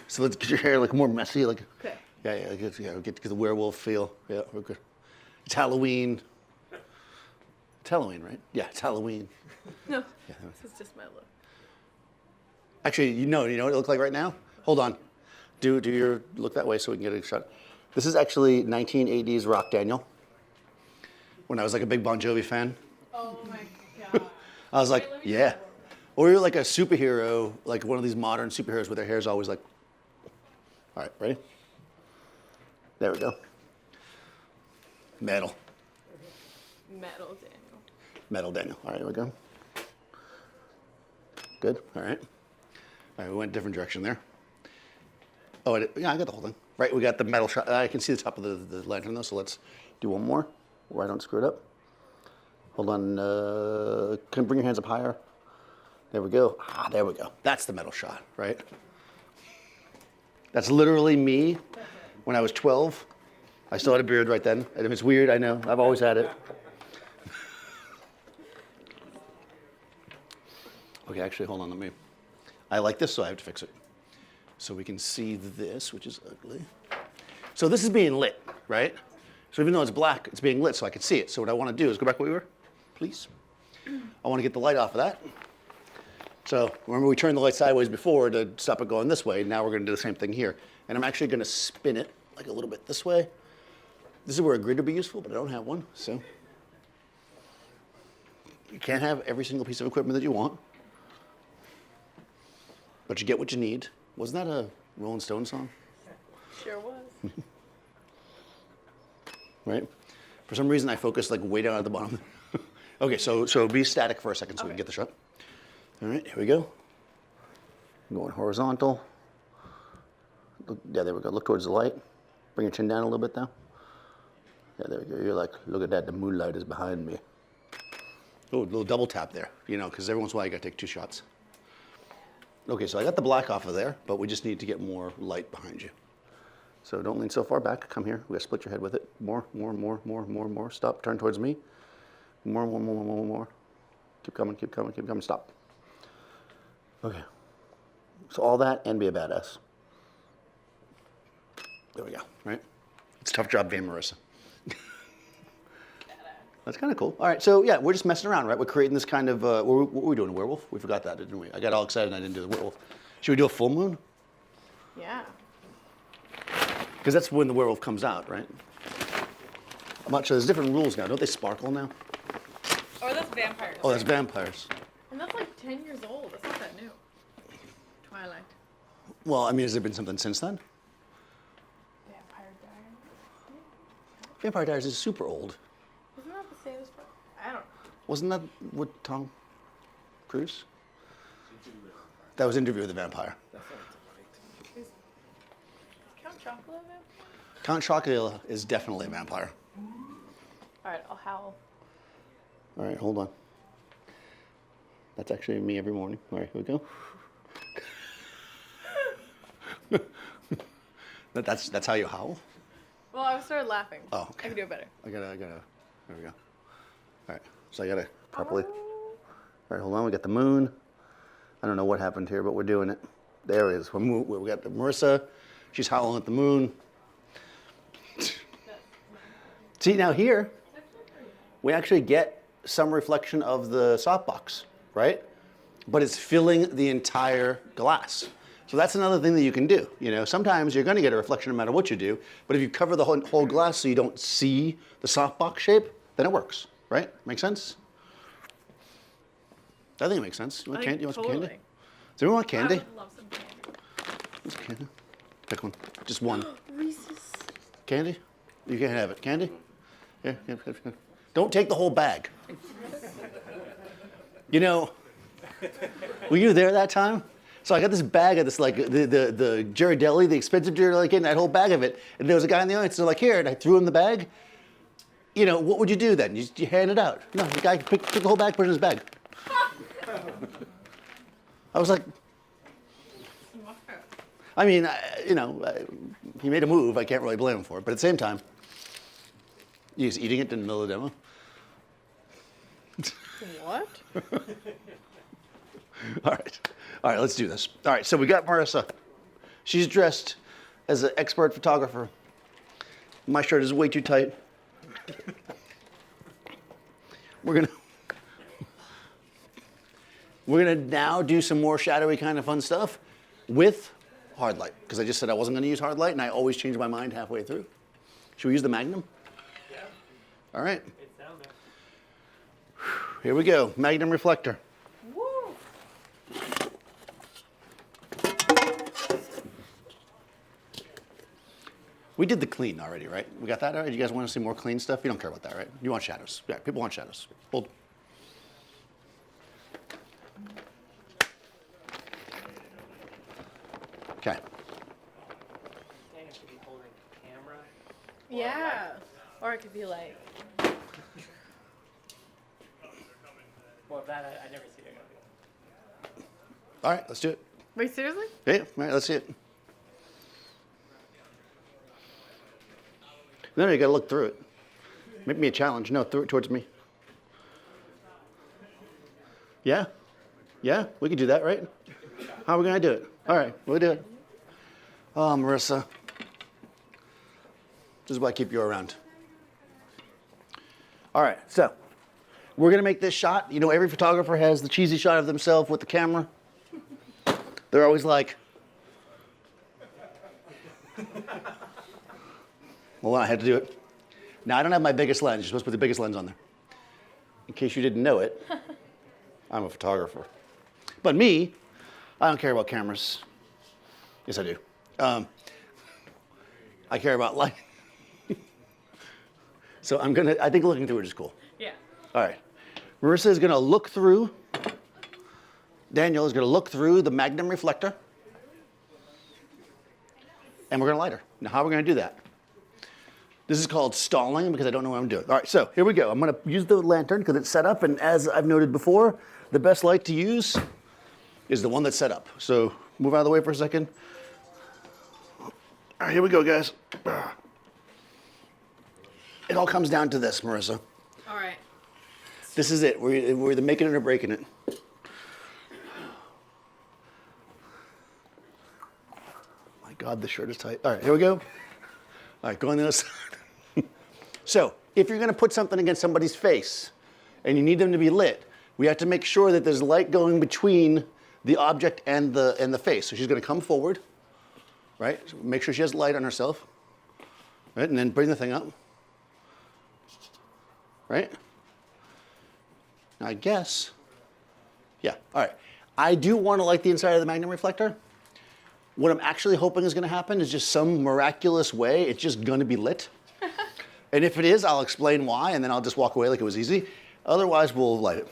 So let's get your hair like more messy, like. Okay. Yeah, get the werewolf feel. Yeah, we're good. It's Halloween. It's Halloween, right? Yeah, it's Halloween. No, Yeah. this is just my look. Actually, you know what it looks like right now? Hold on. Do your look that way so we can get a shot. This is actually 1980s rock Daniel. When I was like a big Bon Jovi fan. Oh my god. I was like, Wait, let me yeah. try one. Or you're like a superhero, like one of these modern superheroes where their hair's always like. All right, ready? There we go. Metal. Metal Daniel. Metal Daniel. All right, here we go. Good. All right. All right, we went a different direction there. Oh, yeah, I got the whole thing. Right, we got the metal shot. I can see the top of the lantern though, so let's do one more where I don't screw it up. Hold on. Can you bring your hands up higher? There we go. There we go. That's the metal shot, right? That's literally me when I was 12. I still had a beard right then. And if it's weird, I know. I've always had it. Okay, actually, hold on. I like this, so I have to fix it. So we can see this, which is ugly. So this is being lit, right? So even though it's black, it's being lit so I can see it. So what I want to do is go back where we were, please. I want to get the light off of that. So remember we turned the light sideways before to stop it going this way. Now we're going to do the same thing here. And I'm actually going to spin it like a little bit this way. This is where a grid would be useful, but I don't have one. So you can't have every single piece of equipment that you want. But you get what you need. Wasn't that a Rolling Stone song? Sure was. Right? For some reason, I focused like way down at the bottom. Okay, so be static for a second so we can get the shot. All right, here we go. I'm going horizontal. Look, yeah, there we go. Look towards the light. Bring your chin down a little bit now. Yeah, there we go. You're like, look at that. The moonlight is behind me. Oh, a little double tap there, because every once in a while you got to take 2 shots. Okay, so I got the black off of there, but we just need to get more light behind you. So don't lean so far back. Come here. We got to split your head with it. More. Stop. Turn towards me. More. Keep coming. Stop. Okay. So all that and be a badass. There we go. Right? It's a tough job being Marissa. That's kind of cool. All right, so yeah, we're just messing around, right? We're creating this kind of, what were we doing, a werewolf? We forgot that, didn't we? I got all excited and I didn't do the werewolf. Should we do a full moon? Yeah. Because that's when the werewolf comes out, right? I'm not sure, there's different rules now. Don't they sparkle now? Or that's vampires. Oh, that's vampires. 10 years old. That's not that new. Twilight. Well, I mean, has there been something since then? Vampire Diaries. Vampire Diaries is super old. Isn't that the same as... I don't know. Wasn't that with Tom Cruise? That was Interview with the Vampire. Is Count Chocula a vampire? Count Chocula is definitely a vampire. Alright, I'll howl. All right, hold on. That's actually me every morning. All right, here we go. That's how you howl? Well, I started laughing. Oh, okay. I can do it better. I gotta, there we go. All right, so I gotta properly. All right, hold on, we got the moon. I don't know what happened here, but we're doing it. There it is. We got the Marissa. She's howling at the moon. See, now here, we actually get some reflection of the softbox, right? But it's filling the entire glass. So that's another thing that you can do. You know, sometimes you're going to get a reflection no matter what you do, but if you cover the whole glass so you don't see the softbox shape, then it works, right? Make sense? I think it makes sense. You want candy? You want some candy? Totally. Does anyone want candy? I would love some candy. What's candy? Pick one. Just one. Reese's. Candy? You can't have it. Candy? Yeah. Don't take the whole bag. You know, were you there that time? So I got this bag of this, like, the Ghirardelli, the expensive Ghirardelli, getting that whole bag of it. And there was a guy in the audience, they're like, here, and I threw him the bag. You know, what would you do then? You hand it out. No, the guy took the whole bag, put it in his bag. I was like, I mean, he made a move. I can't really blame him for it. But at the same time, he's eating it in the middle of the demo. What? All right, let's do this. All right, so we got Marissa. She's dressed as an expert photographer. My shirt is way too tight. We're gonna now do some more shadowy kind of fun stuff with hard light, because I just said I wasn't gonna use hard light, and I always change my mind halfway through. Should we use the Magnum? Yeah. All right. It's down there. Here we go, Magnum reflector. Woo! We did the clean already, right? We got that already? You guys want to see more clean stuff? You don't care about that, right? You want shadows. Yeah, people want shadows. Bold. Okay. Daniel should be holding camera. Yeah. Or it could be like... Well, that I never see it. All right, let's do it. Wait, seriously? Yeah, all right, let's see it. No, you got to look through it. Make me a challenge. No, through it towards me. Yeah? Yeah? We could do that, right? How are we going to do it? All right, we'll do it. Oh, Marissa. This is why I keep you around. All right, so we're going to make this shot. You know, every photographer has the cheesy shot of themselves with the camera. They're always like, well, I had to do it. Now, I don't have my biggest lens. You're supposed to put the biggest lens on there. In case you didn't know it, I'm a photographer. But me, I don't care about cameras. Yes, I do. I care about light. So I think looking through it is cool. Yeah. All right. Marissa is going to look through, Daniel is going to look through the Magnum reflector. And we're going to light her. Now, how are we going to do that? This is called stalling because I don't know what I'm doing. All right, so here we go. I'm going to use the lantern because it's set up. And as I've noted before, the best light to use is the one that's set up. So move out of the way for a second. All right, here we go, guys. It all comes down to this, Marissa. All right. This is it. We're either making it or breaking it. My God, the shirt is tight. All right, here we go. All right, go on the other side. So, if you're going to put something against somebody's face and you need them to be lit, we have to make sure that there's light going between the object and the face. So she's going to come forward, right? So make sure she has light on herself, right? And then bring the thing up, right? Now, I guess Yeah, all right. I do want to light the inside of the magnum reflector. What I'm actually hoping is going to happen is just some miraculous way it's just going to be lit. And if it is, I'll explain why, and then I'll just walk away like it was easy. Otherwise, we'll light it.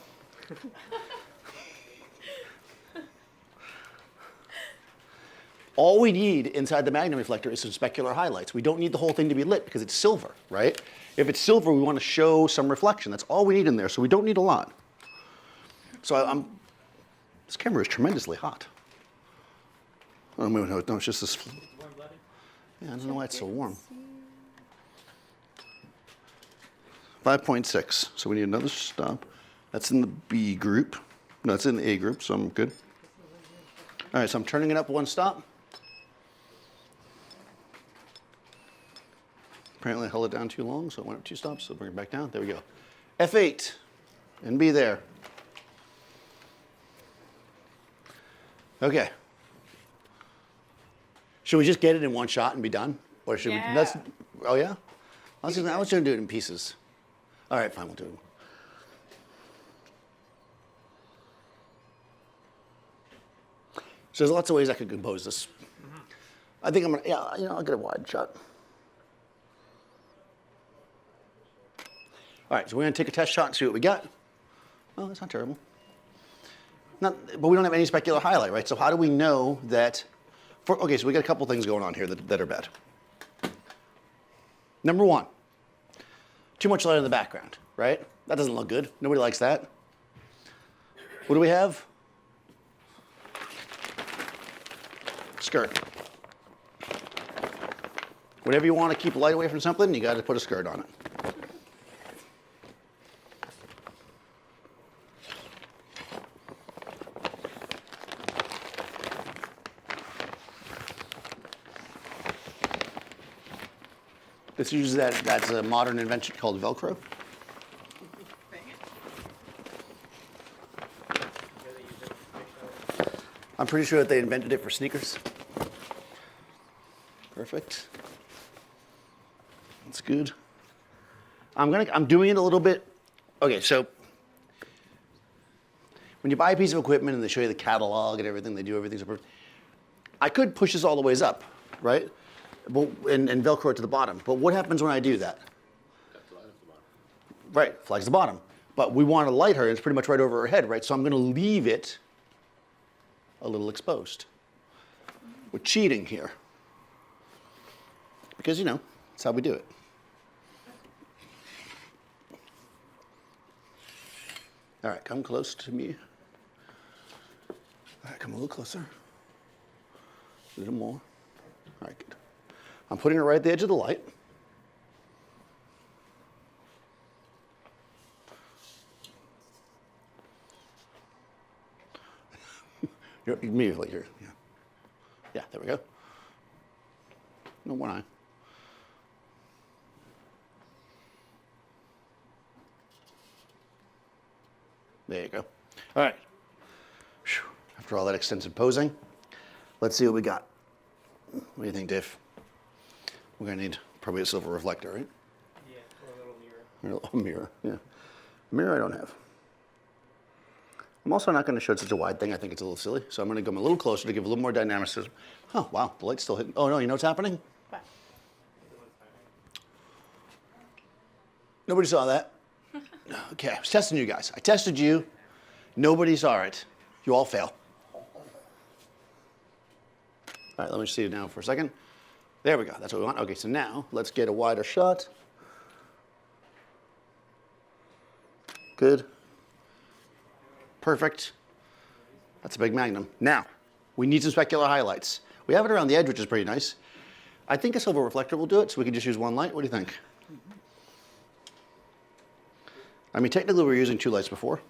All we need inside the magnum reflector is some specular highlights. We don't need the whole thing to be lit because it's silver, right? If it's silver, we want to show some reflection. That's all we need in there, so we don't need a lot. So this camera is tremendously hot. Oh, no, it's just this. Yeah, I don't know why it's so warm. 5.6, so we need another stop. That's in the B group. No, it's in the A group, so I'm good. All right, so I'm turning it up one stop. Apparently I held it down too long, so it went up 2 stops, so bring it back down. There we go. F8, and B there. Okay. Should we just get it in one shot and be done? Or should we? Oh yeah? I was going to do it in pieces. All right, fine, we'll do it. So there's lots of ways I could compose this. I think I'm gonna, I'll get a wide shot. All right, so we're gonna take a test shot and see what we got. Oh, that's not terrible. But we don't have any specular highlight, right? So how do we know that, okay, so we got a couple things going on here that are bad. Number one, too much light in the background, right? That doesn't look good. Nobody likes that. What do we have? Skirt. Whenever you want to keep light away from something, you got to put a skirt on it. This uses that's a modern invention called Velcro. I'm pretty sure that they invented it for sneakers. Perfect. That's good. I'm doing it a little bit. Okay, so when you buy a piece of equipment and they show you the catalog and everything, they do everything so perfect. I could push this all the ways up, right? And Velcro it to the bottom. But what happens when I do that? Right, flags the bottom. But we want to light her, and it's pretty much right over her head, right? So I'm going to leave it a little exposed. We're cheating here. Because, that's how we do it. All right, come close to me. All right, come a little closer. A little more. All right, good. I'm putting it right at the edge of the light. You're immediately here. Yeah. Yeah, there we go. No, one eye. There you go. All right. Whew. After all that extensive posing, let's see what we got. What do you think, Dave? We're going to need probably a silver reflector, right? Yeah, or a little mirror. A mirror, yeah. A mirror I don't have. I'm also not going to show it such a wide thing. I think it's a little silly. So I'm going to come a little closer to give a little more dynamicism. Oh, wow, the light's still hitting. Oh, no, you know what's happening? What? Nobody saw that. Okay, I was testing you guys. I tested you. Nobody saw it. You all fail. All right, let me see it now for a second. There we go. That's what we want. Okay, so now let's get a wider shot. Good. Perfect. That's a big magnum. Now, we need some specular highlights. We have it around the edge, which is pretty nice. I think a silver reflector will do it, so we can just use one light. What do you think? I mean, technically, we were using 2 lights before.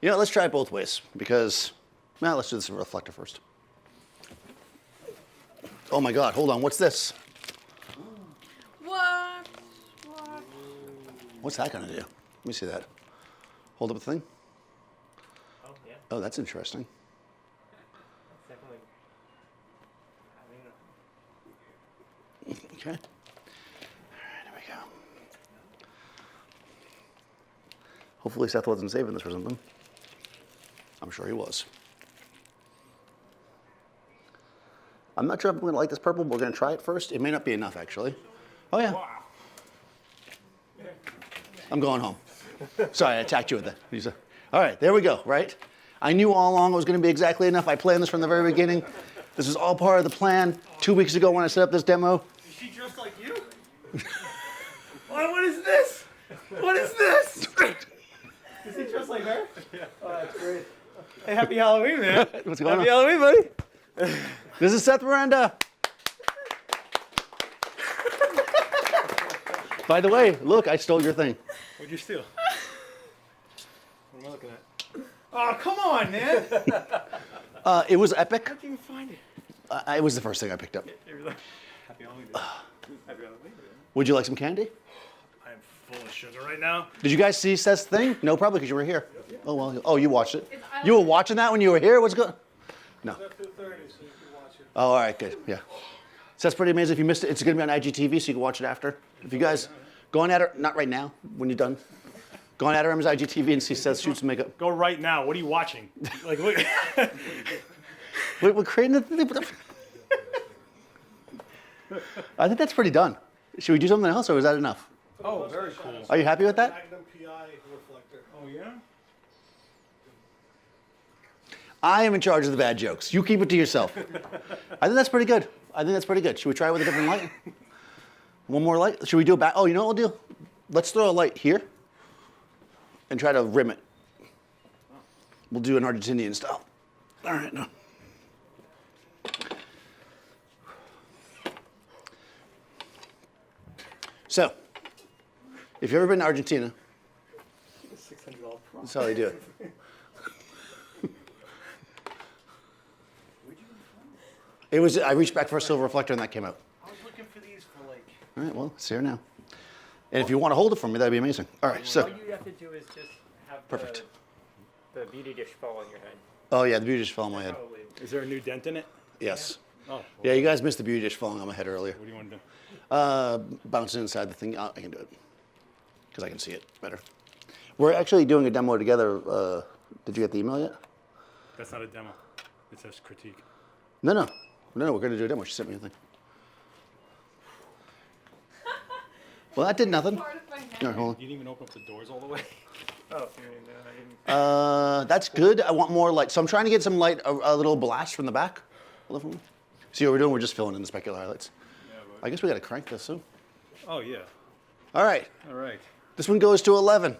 Let's try it both ways, because, let's do this reflector first. Oh my God, hold on, what's this? What? What's that gonna do? Let me see that. Hold up the thing. Oh, yeah. Oh, that's interesting. That's definitely. Okay. All right, there we go. Hopefully Seth wasn't saving this for something. I'm sure he was. I'm not sure if I'm going to like this purple, but we're going to try it first. It may not be enough, actually. Oh, yeah. Wow. I'm going home. Sorry, I attacked you with that. All right, there we go, right? I knew all along it was going to be exactly enough. I planned this from the very beginning. This was all part of the plan. 2 weeks ago when I set up this demo. Is she dressed like you? What is this? What is this? Is he dressed like her? Yeah. Oh, that's great. Hey, happy Halloween, man. What's going Happy on? Halloween, buddy. This is Seth Miranda. By the way, look, I stole your thing. What'd you steal? What am I looking at? Oh, come on, man. It was epic. How'd you even find it? It was the first thing I picked up. Happy Halloween, dude. Happy Halloween, dude. Would you like some candy? I am full of sugar right now. Did you guys see Seth's thing? No, probably because you were here. Oh, well. Oh, you watched it. I You were like- watching that when you were here? What's good? No. It's at 2:30, so you can watch it. Oh, all right, good. Yeah. So that's pretty amazing. If you missed it, it's going to be on IGTV, so you can watch it after. If you guys go on not right now, when you're done. Go on Adoram's IGTV and see Seth shoot some makeup. Go right now. What are you watching? Like, look. We're creating the. I think that's pretty done. Should we do something else, or is that enough? Oh, very cool. Are you happy with that? Magnum PI reflector. Oh, yeah? I am in charge of the bad jokes. You keep it to yourself. I think that's pretty good. Should we try it with a different light? One more light? Should we do it back? Oh, you know what we'll do? Let's throw a light here and try to rim it. We'll do an Argentinian style. All right, no. So, if you've ever been to Argentina, $600 that's how they do it. It was. I reached back for a silver reflector and that came out. I was looking for these for like. All right, well, it's here now. And if you want to hold it for me, that'd be amazing. All right, so. All you have to do is just have Perfect. the beauty dish fall on your head. Oh yeah, the beauty dish fell on my head. Probably. Is there a new dent in it? Yes. Oh. Well, Yeah, you guys missed the beauty dish falling on my head earlier. What do you want to do? Bouncing inside the thing. I can do it because I can see it better. We're actually doing a demo together. Did you get the email yet? That's not a demo. It says critique. No. We're going to do a demo. She sent me a thing. Well, that did nothing. Part of my head. All right, hold You didn't even open up the doors all the way. Oh, I didn't. That's good. I want more light. So I'm trying to get some light, a little blast from the back. See what we're doing? We're just filling in the specular highlights. Yeah, I guess we got to crank this soon. Oh, yeah. All right. All right. This one goes to 11.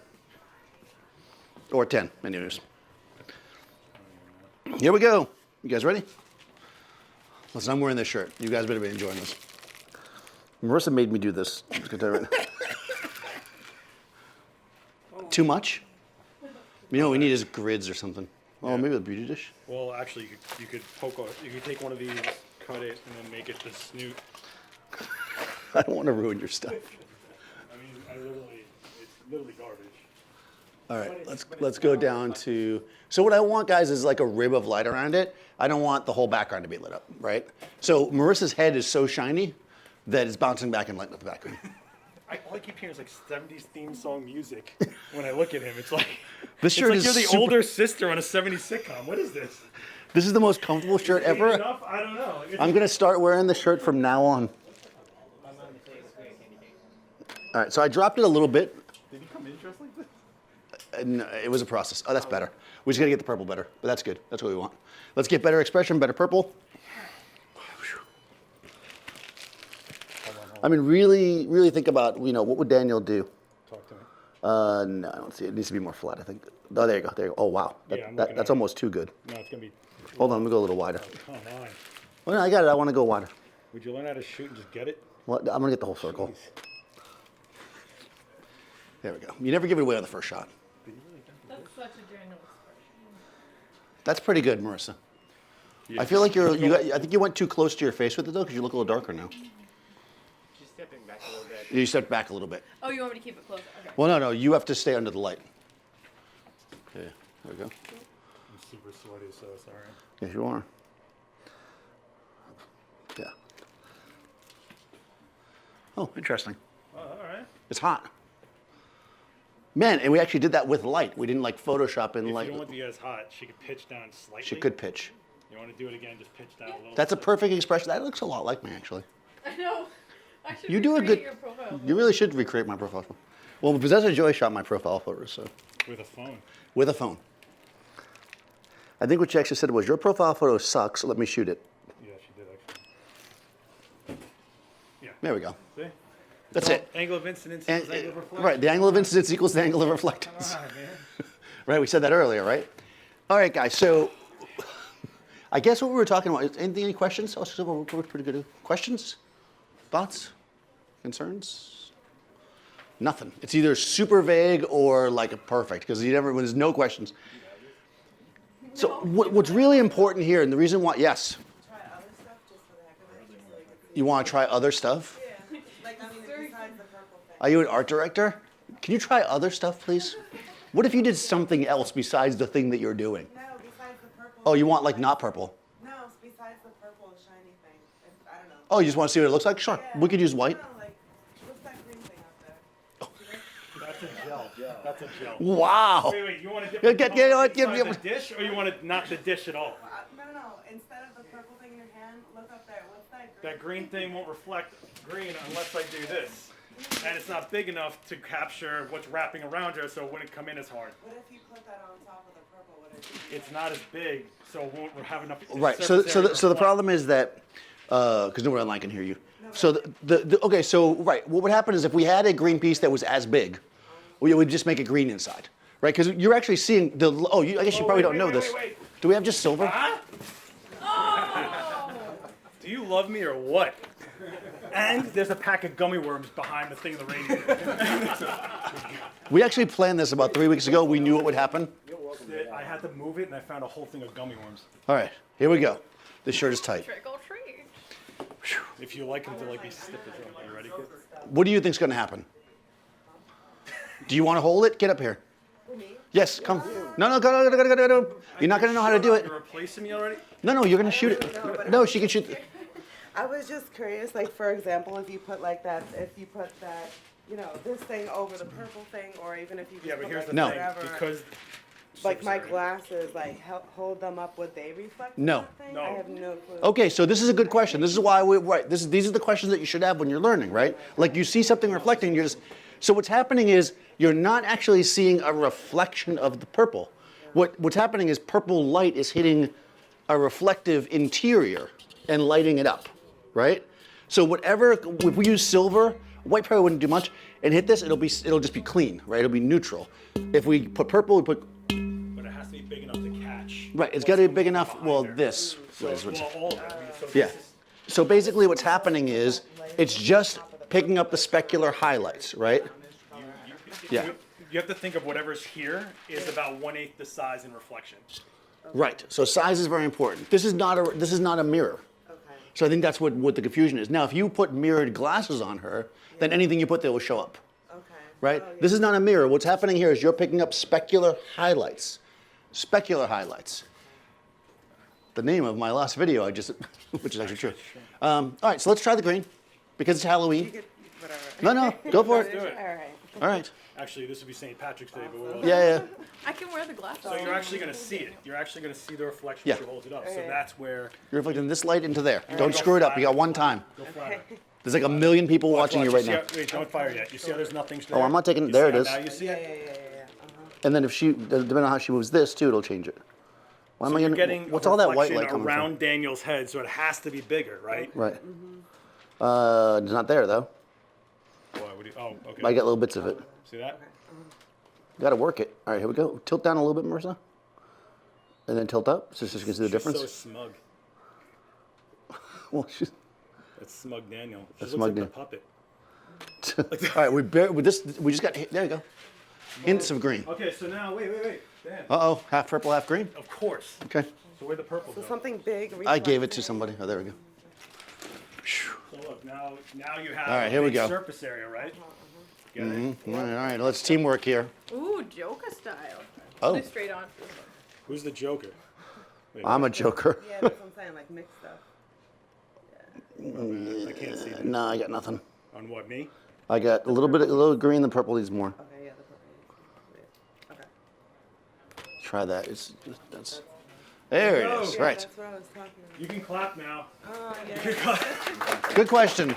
Or 10, anyways. Here we go. You guys ready? Listen, I'm wearing this shirt. You guys better be enjoying this. Marissa made me do this. I'm just gonna tell you right now. Too much? You know what we need is grids or something. Oh, maybe the beauty dish. Well, actually, you could you could take one of these, cut it, and then make it the snoot. I don't want to ruin your stuff. I mean, it's literally garbage. All right, let's go down to. So what I want, guys, is like a rib of light around it. I don't want the whole background to be lit up, right? So Marissa's head is so shiny that it's bouncing back and lighting up the background. All I keep hearing is like 70s theme song music. When I look at him, it's like This shirt it's like is you're the super- older sister on a 70s sitcom. What is this? This is the most comfortable shirt Big ever. enough? I don't know. I'm gonna start wearing the shirt from now on. All right, so I dropped it a little bit. Did he come in dressed like this? And it was a process. Oh, that's better. We just gotta get the purple better, but that's good. That's what we want. Let's get better expression, better purple. I mean, really, really think about, what would Daniel do? Talk to me. No, I don't see it. It needs to be more flat, I think. Oh, there you go. There you go. Oh, wow. Yeah, I'm looking That's at it. almost too good. No, it's gonna be. Hold on, let me go a little wider. Come on. Well, no, I got it. I want to go wider. Would you learn how to shoot and just get it? Well, I'm gonna get the whole circle. There we go. You never give it away on the first shot. That's such a Daniel expression. That's pretty good, Marissa. I feel like I think you went too close to your face with it though, because you look a little darker now. Just stepping back a little bit. You stepped back a little bit. Oh, you want me to keep it closer? Okay. Well, no, you have to stay under the light. Yeah, there we go. I'm super sweaty, so sorry. Yes, you are. Yeah. Oh, interesting. Oh, all right. It's hot. Man, and we actually did that with light. We didn't like Photoshop in If light. you don't want to be as hot, she could pitch down slightly. She could pitch. You want to do it again, just pitch down a little. That's a perfect expression. That looks a lot like me, actually. I know. I should You do a recreate good. your profile. You really should recreate my profile photo. Well, Possessor Joy shot my profile photos, so With a phone. with a phone. I think what she actually said was, "Your profile photo sucks. Let me shoot it." Yeah, she did actually. Yeah. There we go. See? That's So, it. Angle of incidence And, equals angle of reflection. right, the angle of incidence equals the angle of reflectance. Come on, man. Right, we said that earlier, right? All right, guys. So, I guess what we were talking about. Any questions? Oh, so we're pretty good. Questions, thoughts, concerns? Nothing. It's either super vague or like perfect because you never. When there's no questions. So what's really important here, and the reason why, yes, Try other stuff just for the heck of it, just so they could you want to try other stuff. yeah. Like, I mean, besides the purple thing. Are you an art director? Can you try other stuff, please? What if you did something else besides the thing that you're doing? No, besides the purple. Oh, you want like not purple? No, besides the purple shiny thing. I don't know. Oh, you just want to see what it looks like? Sure. Yeah. We could use white. No, like, what's that green thing up there? That's a gel. That's a gel. Wow. Wait, you want a Yeah, different you know color what, give inside me- the dish, or you want to not the dish at all? No. Instead of the purple thing in your hand, look up there. What's that green? That green thing won't reflect green unless I do this. And it's not big enough to capture what's wrapping around her, so it wouldn't come in as hard. What if you put that on top of the purple? Would it be? It's not as big, so it won't have enough. Right. surface So area to the reflect. problem is that because nobody online can hear you. So okay. So right. What would happen is if we had a green piece that was as big, we would just make it green inside, right? Because you're actually seeing the. Oh, I guess you probably don't know this. Wait. Do we have just silver? Huh? Oh! Do you love me or what? And there's a pack of gummy worms behind the thing in the radiator. We actually planned this about 3 weeks ago. We knew it would happen. I had to move it, and I found a whole thing of gummy worms. All right. Here we go. This shirt is tight. Trick or treat. If you like them to like be stiff as well. Are you ready, kid? What do you think's going to happen? Do you want to hold it? Get up here. Yes, come. No, go. You're not going to know how to do it. You're replacing me already? No, you're going to shoot it. No, she can shoot. I was just curious, like, for example, if you put like that, you know, this thing over the purple thing, or even if you just Yeah, but put here's like the No. thing. whatever, Because like my sorry. glasses, like hold them up, would they reflect? No. that thing? No. I have no clue. Okay, so this is a good question. This is why these are the questions that you should have when you're learning, right? Like you see something reflecting, so what's happening is you're not actually seeing a reflection of the purple. What's happening is purple light is hitting a reflective interior and lighting it up, right? So if we use silver, white probably wouldn't do much, and hit this, it'll just be clean, right? It'll be neutral. If we put purple, we put But it has to be big enough to catch. right. It's got to be big enough. Well, this. So, is what's- well, all of it. So Yeah. this is- So basically what's happening is it's just picking up the specular highlights, right? Yeah. You have to think of whatever's here is about 1/8 the size in reflection. Right. So size is very important. This is not a mirror. Okay. So I think that's what the confusion is. Now, if you put mirrored glasses on her, then anything you put there will show up, Okay. right? Oh, yeah. This is not a mirror. What's happening here is you're picking up specular highlights. Specular highlights. The name of my last video, which is actually true. All right, so let's try the green because it's Halloween. You could, whatever. No, go for it. Do it. All right. All right. Actually, this would be St. Patrick's Day, but we'll. Yeah. I can wear the glasses. So you're actually going to see it. You're actually going to see the reflection Yeah. as she holds it up. So Okay. that's where. You're reflecting this light into there. Don't screw it up. You got one time. Go flatter. There's like a million people watching you right now. Wait, don't fire yet. You see how there's nothing Oh, I'm not taking. You There see it how is. Now you see Yeah. it. And then depending on how she moves this too, it'll change it. Why am So I you're gonna? getting What's a all that white reflection light coming around Daniel's head, so it has to be bigger, right? from? Right. It's not there though. Why would you? Oh, okay. I got little bits of it. See that? Got to work it. All right, here we go. Tilt down a little bit, Marissa. And then tilt up, so you can see the She's difference. so smug. Well, she's. That's smug Daniel. She That's looks smug like the Dan- puppet. All right, we just got. There you go. Hints of green. Okay, so now wait. Dan. Uh-oh, half purple, half green. Of course. Okay. So where'd the purple So go? something big. I gave it to reflecting. somebody. Oh, there we go. So look, now you have All right, a here we big go. surface area, right? Get it? All right, let's teamwork here. Ooh, Joker style. Oh. Look straight on. Who's the Joker? Wait, I'm a joker. Yeah, that's what I'm saying, like mixed stuff. I can't see that. No, I got nothing. On what, me? I got a little green. The purple needs more. Okay, yeah, the purple. try that. That's there it is. Yeah, Right. that's what I was talking about. You can clap now. Oh, yeah. Good question.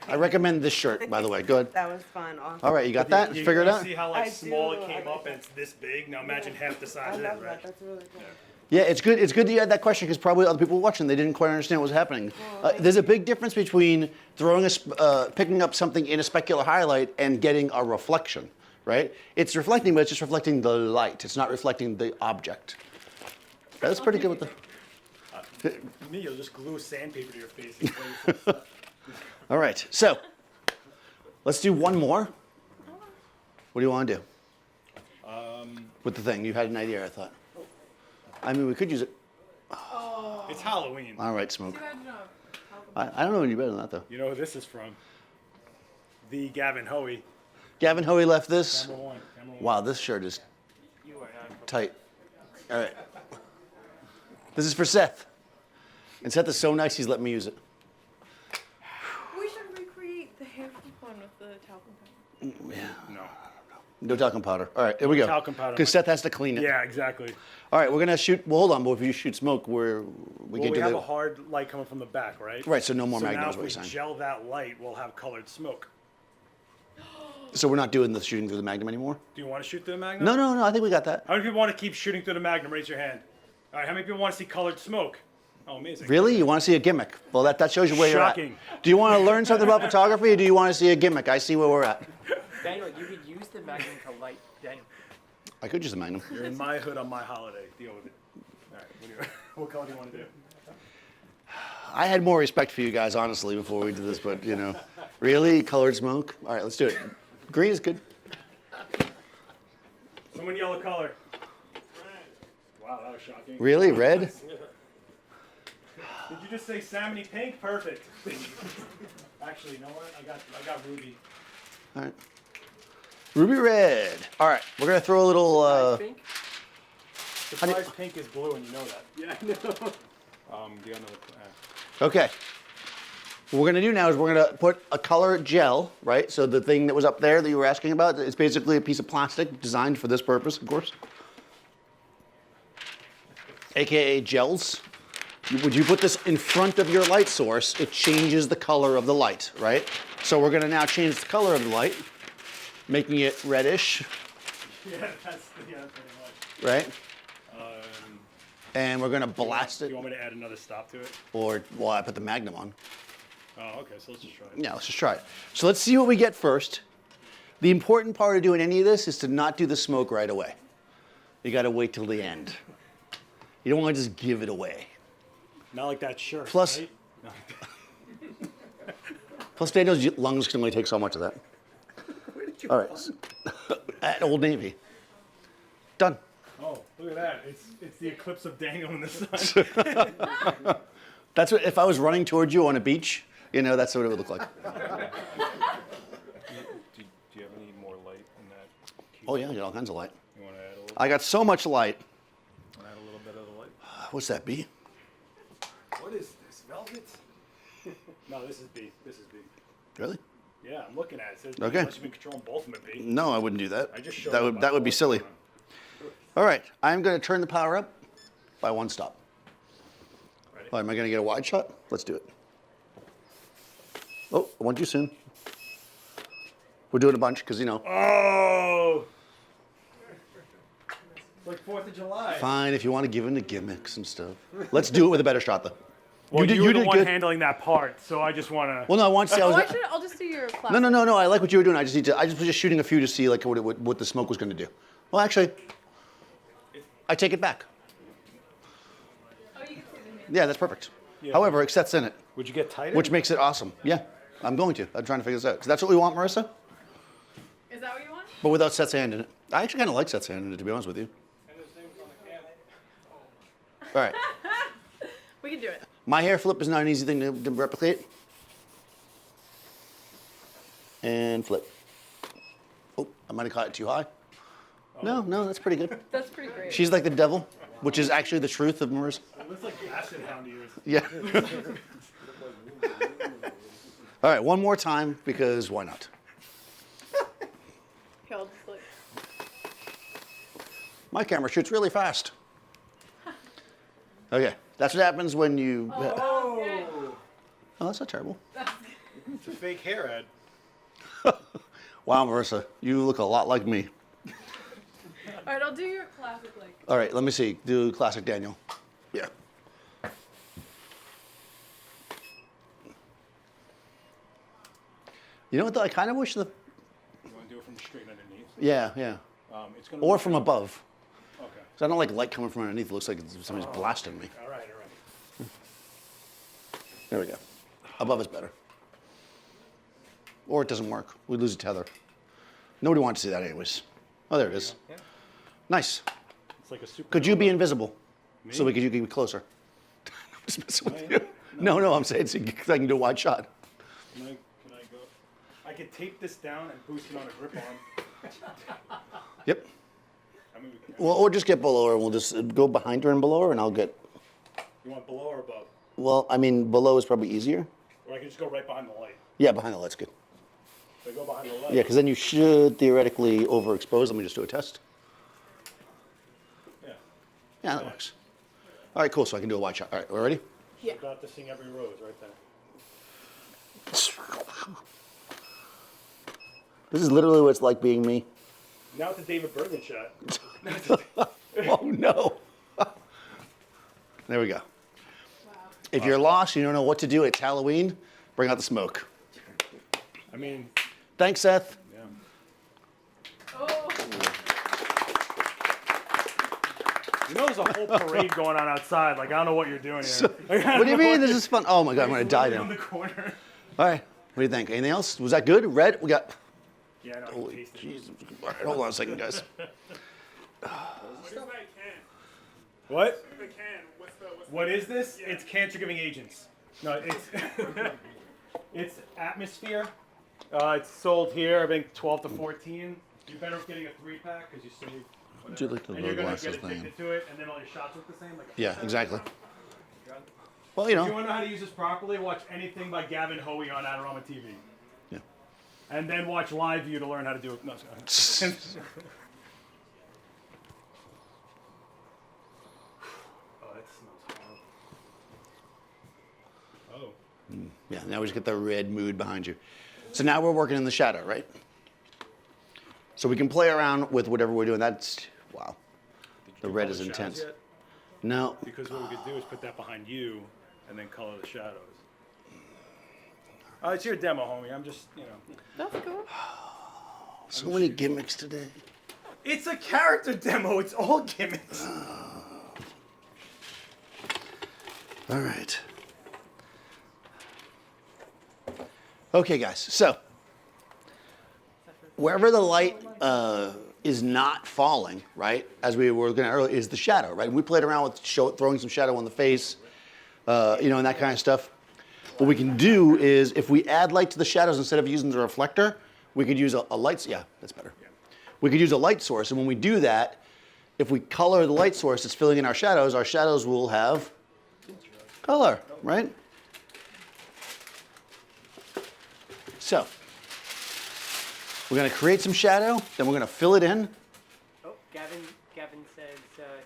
I recommend this shirt, by the way. Good. That was fun. Awesome. All right, you got that? You Figure it out? see how like I small do. it came up and it's this big? Now imagine half the I size it love is, that. right? That's really cool. Yeah, it's good. It's good that you had that question because probably other people watching they didn't quite understand what was happening. There's a big difference between picking up something in a specular highlight and getting a reflection, right? It's reflecting, but it's just reflecting the light. It's not reflecting the object. That's pretty good with the. Me, you'll just glue sandpaper to your face. And play with stuff. All right, so let's do one more. What do you want to do? With the thing, you had an idea, I thought. I mean, we could use it. It's Halloween. All right, Smoke. Too bad no. I don't know any better than that, though. You know who this is from? The Gavin Hoey. Gavin Hoey left this. Camera one. Wow, this shirt is You are not. tight. All right. This is for Seth. And Seth is so nice, he's let me use it. We should recreate the hair one with the talcum powder. Yeah. No. No talcum powder. All right, here we go. talcum powder. Because Seth has to clean it. Yeah, exactly. All right, we're gonna shoot. Well, hold on. But if you shoot Smoke, we Well, get we to have the. a hard light coming from the back, right? Right, so no more So magnums, now what if you're we saying. gel that light, we'll have colored smoke. So we're not doing the shooting through the magnum anymore. Do you want to shoot through the magnum? No. I think we got that. How many people want to keep shooting through the magnum? Raise your hand. All right, how many people want to see colored smoke? Oh, amazing. Really? You want to see a gimmick? Well, that shows you where Shocking. you're at. Do you want to learn something about photography, or do you want to see a gimmick? I see where we're at. Daniel, you could use the magnum to light. Daniel. I could use a magnum. You're in my hood on my holiday. Deal with it. All right, what color do you want to do? I had more respect for you guys, honestly, before we did this, but you know, really, colored smoke. All right, let's do it. Green is good. Someone yellow color. Wow, that was shocking. Really, red? Did you just say salmony pink? Perfect. Actually, you know what? I got ruby. All right. Ruby red. All right, we're gonna throw a little. Pink? Surprise pink is blue, and you know that. Yeah, I know. Do you know? Okay. What we're gonna do now is we're gonna put a color gel, right? So the thing that was up there that you were asking about, it's basically a piece of plastic designed for this purpose, of course. AKA gels. Would you put this in front of your light source, it changes the color of the light, right? So we're gonna now change the color of the light, making it reddish, Yeah, that's pretty much. right? And we're gonna blast Do it, you want me to add another stop to it? or well, I put the magnum on. Oh, okay. So let's just try it. Yeah, let's just try it. So let's see what we get first. The important part of doing any of this is to not do the smoke right away. You gotta wait till the end. You don't wanna just give it away. Not like that shirt. Plus- right? No. Plus, Daniel's lungs can only take so much of that. All right. At Old Navy. Done. Oh, look at that! It's the eclipse of Daniel in the sun. That's what, if I was running towards you on a beach, you know, that's what it would look like. Do you have any more light in that? Oh yeah, I got all kinds of light. You want to add a little? I got so much light. Add a little bit of the light. What's that, B? What is this? Velvet? No, this is B. This is B. Really? Yeah, I'm looking at it. It says B, Okay. unless you've been controlling both of them at B. No, I wouldn't do that. I just showed That up would on that would be both. silly. All right, I'm gonna turn the power up by one stop. Ready? All right, am I gonna get a wide shot? Let's do it. Oh, I want you soon. We're doing a bunch because you know. Oh! It's like 4th of July. Fine, if you want to give in to gimmicks and stuff. Let's do it with a better shot though. Well, you were the one good. handling that part, so I just want to. Well, no, I want to see. Oh, I'll just do your class. No. I like what you were doing. I just was just shooting a few to see like what the smoke was going to do. Well, actually, I take it back. Oh, you can see the hand. Yeah, that's perfect. Yeah. However, it sets in it, Would you get tighter? which makes it awesome. Yeah, I'm going to. I'm trying to figure this out. So that's what we want, Marissa, Is that what you want? but without Seth's hand in it. I actually kind of like Seth's hand in it, to be honest with you. All right. We can do it. My hair flip is not an easy thing to replicate. And flip. Oh, I might have caught it too high. No, that's pretty good. That's pretty great. She's like the devil, which is actually the truth of Marissa. It looks like acid hound ears. Yeah. All right, one more time because why not? Okay, I'll just like. My camera shoots really fast. Okay, that's what happens when you. Oh, Oh, that's not terrible. it's a fake hair ad. Wow, Marissa, you look a lot like me. All right, I'll do your classic like. All right, let me see. Do classic Daniel. Yeah. You know what, though? I kind of wish the. You want to do it from straight underneath? Yeah, yeah. It's gonna Or look from like- above. Okay. 'Cause I don't like light coming from underneath. It looks like somebody's blasting me. All right, all right. There we go. Above is better. Or it doesn't work. We lose a tether. Nobody wants to see that anyways. Oh, there it is. Yeah. Nice. It's like a super. Could you be invisible? So Me? you could be closer. I'm just messing with you. No, I'm saying so I can do a wide shot. Can I go? I could tape this down and boost it on a grip arm. Yep. I mean, Well, or just get below her and we'll just go behind her and below her and I'll get. you want below or above? Well, I mean, below is probably easier. Or I can just go right behind the light. Yeah, behind the light's good. If I go behind the light. Yeah, because then you should theoretically overexpose. Let me just do a test. Yeah. Yeah, that works. All right, cool. So I can do a wide shot. All right, we're ready? Yeah. About to sing every rose right there. This is literally what it's like being me. Now it's a David Bergen shot. Oh, no. There we go. Wow. If you're lost, you don't know what to do, it's Halloween, bring out the smoke. I mean, Thanks, Seth. yeah. Oh. You know there's a whole parade going on outside. Like, I don't know what you're doing here. What do you mean? This is fun. Oh, my God, I'm going to die On now. the corner. All right, what do you think? Anything else? Was that good? Red? We got. Yeah, I know. I can Holy taste it. Jesus. All right, hold on a second, guys. What? What is this? It's cancer-giving agents. No, it's it's atmosphere. It's sold here, I think 12 to 14. You're better off getting a 3-pack because you save. Would you like the And you're low gonna glasses get thing? addicted to it, and then all your shots look the same. Like a Yeah, 4-pack. exactly. Well, you If you know. want to know how to use this properly, watch anything by Gavin Hoey on Adorama TV. Yeah. And then watch Live View to learn how to do it. No, sorry. Oh, that smells horrible. Oh. Yeah, now we just get the red mood behind you. So now we're working in the shadow, right? So we can play around with whatever we're doing. That's, wow. The red is intense. No. Because what we could do is put that behind you and then color the shadows. Oh, it's your demo, homie. I'm just, you know. That's cool. So many gimmicks today. It's a character demo. It's all gimmicks. All right. Okay, guys. So wherever the light is not falling, right, as we were looking at earlier, is the shadow, right? We played around with throwing some shadow on the face, you know, and that kind of stuff. What we can do is, if we add light to the shadows instead of using the reflector, we could use a light. Yeah, that's better. We could use a light source, and when we do that, if we color the light source that's filling in our shadows will have color, right? So we're going to create some shadow, then we're going to fill it in. Oh, Gavin says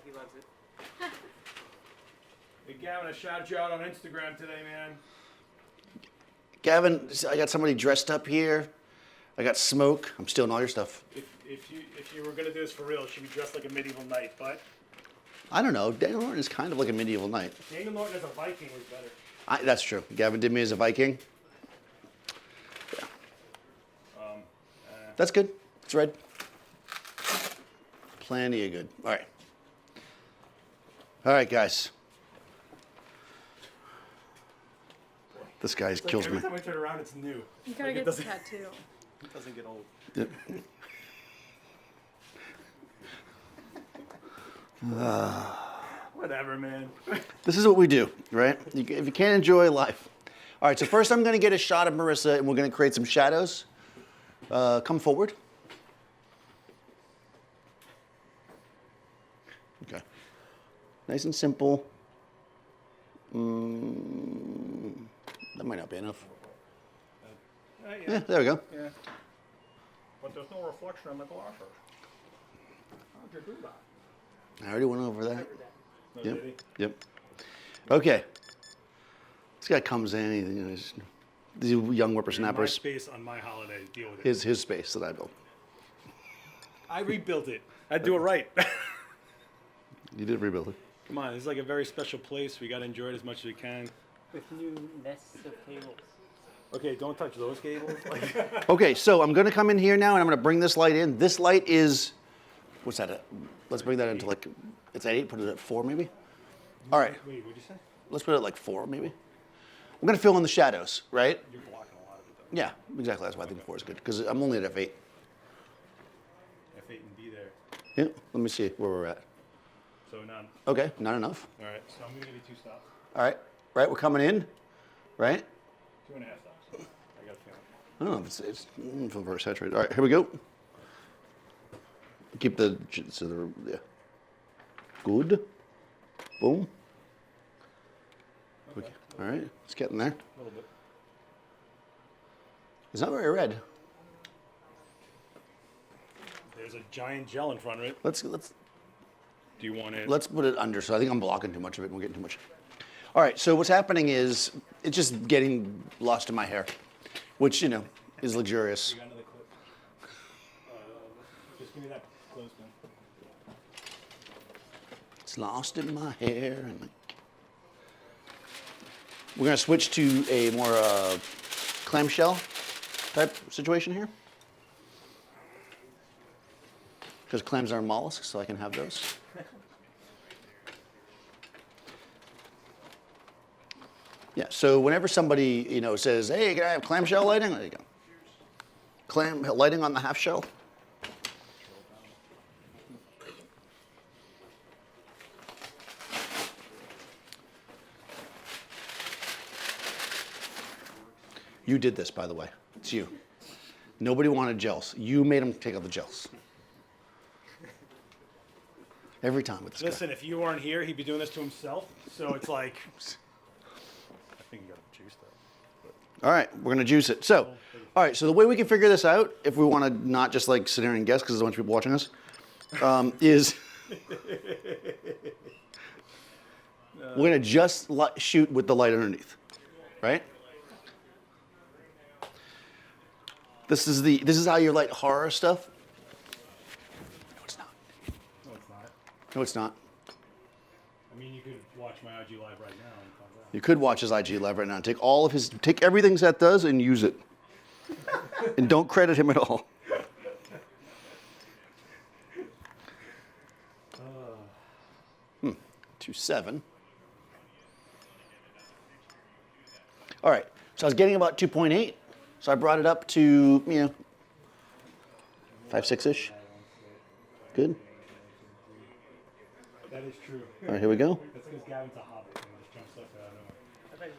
he loves it. Hey, Gavin, I shouted you out on Instagram today, man. Gavin, I got somebody dressed up here. I got smoke. I'm stealing all your stuff. If you were gonna do this for real, she'd be dressed like a medieval knight. But I don't know. Daniel Norton is kind of like a medieval knight. Daniel Norton as a Viking was better. That's true. Gavin did me as a Viking. Yeah. That's good. It's red. Plenty of good. All right. All right, guys. This guy kills me. Every time I turn around, it's new. You gotta Like, it get the doesn't- tattoo. It doesn't get old. Yep. Whatever, man. This is what we do, right? If you can't enjoy life. All right, so first I'm going to get a shot of Marissa, and we're going to create some shadows. Come forward. Okay. Nice and simple. That might not be enough. Yeah, there we go. Yeah. But there's no reflection on the glasses. How'd you do that? I already went over that. No, Yep. did he? Yep. Okay. This guy comes in. These young My whippersnappers. space on my holiday. Deal with it. His space that I built. I rebuilt it. I'd do it right. You did rebuild it. Come on, this is like a very special place. We gotta enjoy it as much as we can. With new nests of cables. Okay, don't touch those cables. Like, Okay, so I'm going to come in here now, and I'm going to bring this light in. This light is, what's that at? Let's bring that into like, it's at 8, put it at 4 maybe? All right, wait, what'd you say? let's put it at like 4 maybe. We're going to fill in the shadows, right? You're blocking a lot of it though. Yeah, exactly. That's why I think 4 is good, because I'm only at F8. F8 and B there. Yeah, let me see where we're at. So none. Okay, not enough. All right, so I'm gonna give you 2 stops. All right, right, we're coming in, right? 2.5 stops. I got a feeling. I don't know if it's I feel very saturated. All right, here we go. Keep the, yeah. Good. Boom. Okay. All right, it's getting there. A little bit. It's not very red. There's a giant gel in front of it. Let's Do you want it? put it under. So I think I'm blocking too much of it, and we're getting too much. All right. So what's happening is it's just getting lost in my hair, which is luxurious. You got another clip? Just give me that clothespin. It's lost in my hair, and we're gonna switch to a more clamshell type situation here. Because clams are mollusks, so I can have those. Yeah, so whenever somebody, says, hey, can I have clamshell lighting? There you go. Clam lighting on the half shell. You did this, by the way. It's you. Nobody wanted gels. You made them take out the gels. Every time with this Listen, if you weren't here, he'd be doing this to himself. So it's like, I think you got to juice that. guy. All right, we're gonna juice it. So, all right. So the way we can figure this out, if we want to not just like sit here and guess because there's a bunch of people watching us, is we're gonna just shoot with the light underneath, right? This is how you light horror stuff. No, it's not. No, it's not. No, it's not. I mean, you could watch my IG live right now and find out. You could watch his IG live right now and take everything Seth does and use it. And don't credit him at all. 2.7. All right, so I was getting about 2.8, so I brought it up to 5, 6-ish. Good. That is true. All right, here we go. That's because Gavin's a hobbit and he just jumps up out of nowhere.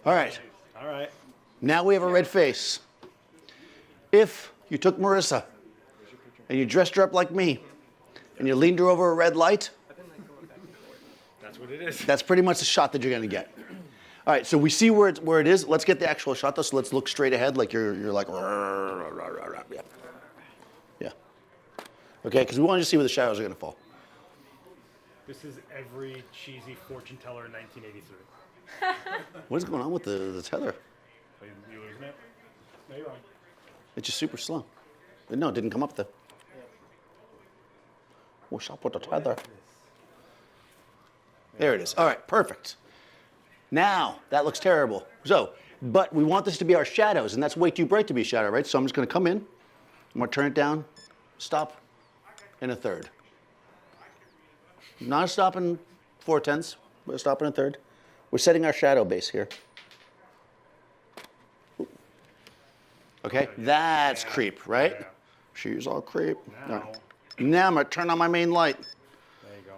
All right, All right. now we have a red face. If you took Marissa and you dressed her up like me and you leaned her over a red light, That's what it is. that's pretty much the shot that you're gonna get. All right, so we see where it is. Let's get the actual shot though. So let's look straight ahead, like you're like, yeah, yeah. Okay, because we want to see where the shadows are gonna fall. This is every cheesy fortune teller in 1983. What is going on with the tether? So you losing it? No, you're wrong. It's just super slow. No, it didn't come up there. What's up with the tether? There it is. All right, perfect. Now, that looks terrible. So, but we want this to be our shadows, and that's way too bright to be a shadow, right? So I'm just gonna come in, I'm gonna turn it down, stop, and a third. Not a stop in 4/10, but a stop in a third. We're setting our shadow base here. Okay, that's creep, right? Yeah. She's all creep. Now, All right. Now I'm gonna turn on my main light. there you go.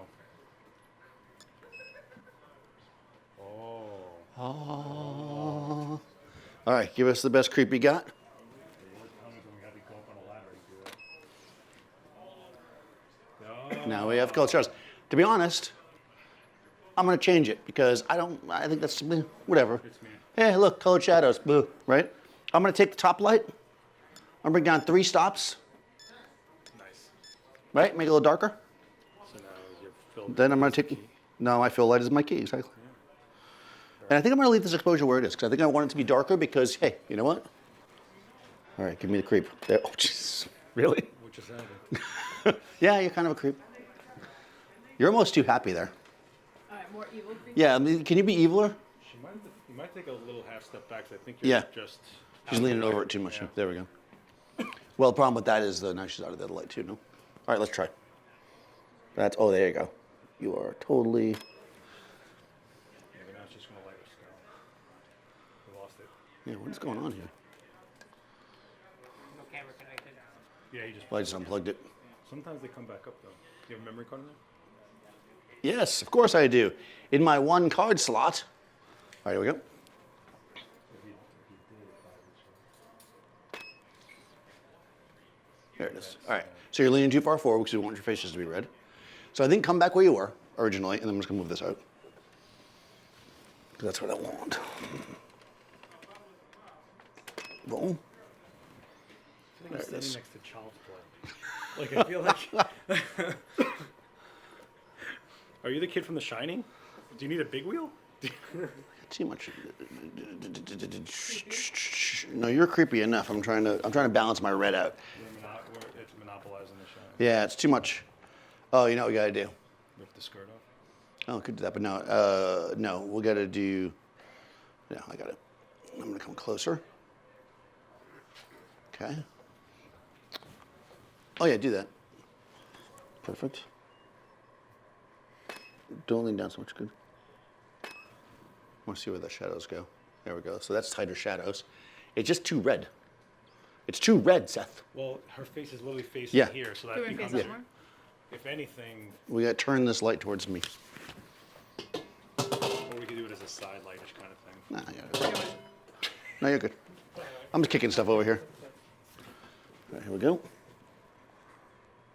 Oh. Oh. All right, give us the best creep you got. Now we have colored shadows. To be honest, I'm gonna change it because I think that's whatever. It's me. Hey, look, colored shadows, boo, right? I'm gonna take the top light. I'm gonna bring down 3 stops, Nice. right? Make it a little darker. So now you're then I'm going to take, no, my fill light is my key, exactly. And I think I'm going to leave this exposure where it is, because I think I want it to be darker because, hey, you know what? All right, give me the creep. There. Oh, jeez. Really? What just happened? Yeah, you're kind of a creep. You're almost too happy there. All right, more evil creatures. Yeah, I mean, can you be eviler? You might take a little half step back, 'cause I think you're Yeah. just... She's leaning over it too much. Yeah. There we go. Well, the problem with that is, now she's out of the light too, no? All right, let's try. That's, oh, there you go. You are totally... Yeah, but now it's just going to light her skull. We lost it. Yeah, what's going on here? No camera connected. Yeah, you just... Well, I just unplugged it. Sometimes they come back up, though. You have a memory card in there? Yes, of course I do. In my one card slot. All right, here we go. There it is. All right. So you're leaning too far forward because you want your faces to be red. So I think come back where you were originally, and then I'm just going to move this out. Because that's what I want. Boom. I feel like I'm There it standing is. next to child's play. Like, I feel like... Are you the kid from The Shining? Do you need a big wheel? Too much. No, you're creepy enough. I'm trying to balance my red out. It's monopolizing The Shining. Yeah, it's too much. Oh, you know what we gotta do? Rip the skirt off. Oh, could do that, but no. No, we gotta do. Yeah, I got it. I'm gonna come closer. Okay. Oh yeah, do that. Perfect. Don't lean down so much. Good. I want to see where the shadows go. There we go. So that's tighter shadows. It's just too red. It's too red, Seth. Well, her face is literally facing Yeah. here, so Do that we face becomes... that more? If anything, We gotta turn this light towards me. or we could do it as a side lightish kind of thing. Nah, I got it. No, you're good. I'm just kicking stuff over here. All right, here we go.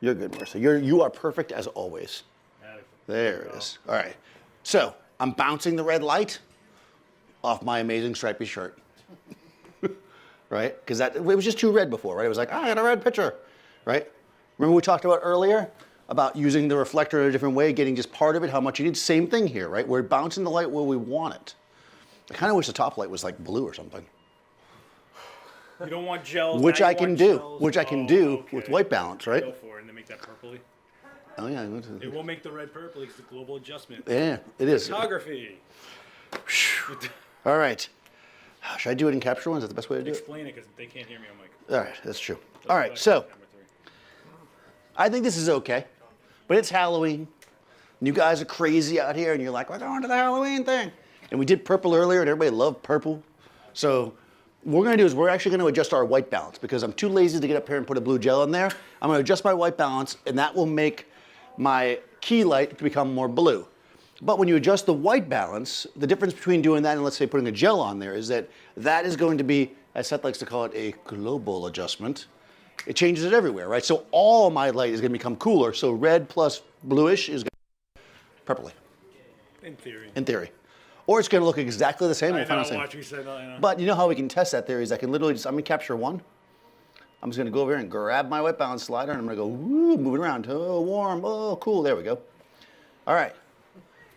You're good, Marissa. You are perfect as always. There it is. All right. So I'm bouncing the red light off my amazing stripy shirt. Right? Because it was just too red before, right? It was like, I got a red picture, right? Remember we talked about earlier about using the reflector in a different way, getting just part of it, how much you need? Same thing here, right? We're bouncing the light where we want it. I kind of wish the top light was like blue or something. You don't want gels. Which now I you can want do. gels. Which I can Oh, do okay. with white balance, right? Go for it and then make that purpley. Oh yeah. It will make the red purpley. It's the global adjustment. Yeah, it is. Photography. All right. Should I do it in capture one? Is that the best way to do it? Explain it because they can't hear me on mic. All right, that's true. All right, so I think this is okay, but it's Halloween. And you guys are crazy out here, and you're like, we're going to the Halloween thing. And we did purple earlier, and everybody loved purple. So what we're going to do is we're actually going to adjust our white balance because I'm too lazy to get up here and put a blue gel in there. I'm going to adjust my white balance, and that will make my key light become more blue. But when you adjust the white balance, the difference between doing that and let's say putting a gel on there is that that is going to be, as Seth likes to call it, a global adjustment. It changes it everywhere, right? So all my light is going to become cooler. So red plus bluish is going to be purpley, In theory. in theory. Or it's going to look exactly the same. I We'll find know, the same. watch me say no, I know. But you know how we can test that theory is I can literally just, I'm going to capture one. I'm just going to go over here and grab my white balance slider and I'm going to go, woo, moving around. Oh, warm. Oh, cool. There we go. All right.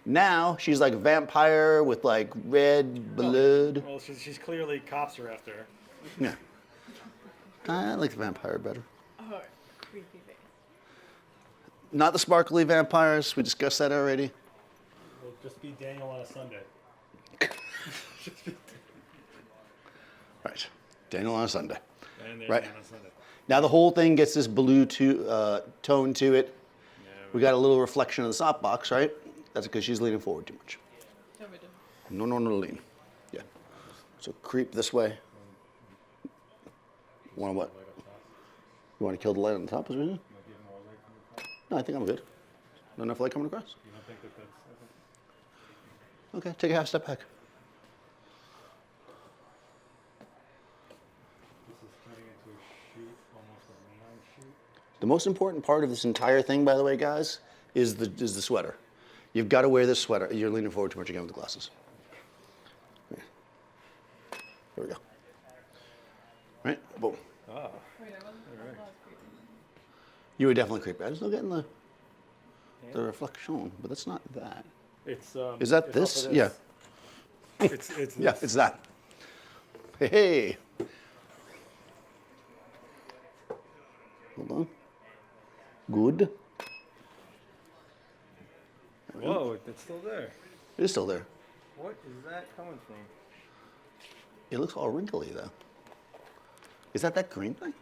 Now she's like a vampire with like red blood. Well, she's clearly cops are after her. Yeah. I like the vampire better. Oh, creepy face. Not the sparkly vampires. We discussed that already. It'll just be Daniel on a Sunday. Right. Daniel on a Sunday. And there's Right. Dan on Sunday. Now the whole thing gets this blue tone to it. Yeah, We got a little reflection of the softbox, right? That's because she's leaning forward too much. No, we didn't. No, lean. Yeah. So creep this way. Want to what? You want to kill the light on the top? Is it? No, I think I'm good. Not enough light coming across? You don't think that that's... Okay, take a half step back. This is turning into a shoot, almost a neon shoot. The most important part of this entire thing, by the way, guys, is the sweater. You've got to wear this sweater. You're leaning forward too much again with the glasses. There we go. Right? Boom. Wait, I wasn't creepy. You were definitely creepy. I'm still getting the... The reflection, but that's not that. It's Is that it's this? off of Yeah. It's Yeah, it's that. Hey, hey. Hold on. Good. Whoa, it's still there. It is still there. What is that coming from? It looks all wrinkly though. Is that green thing?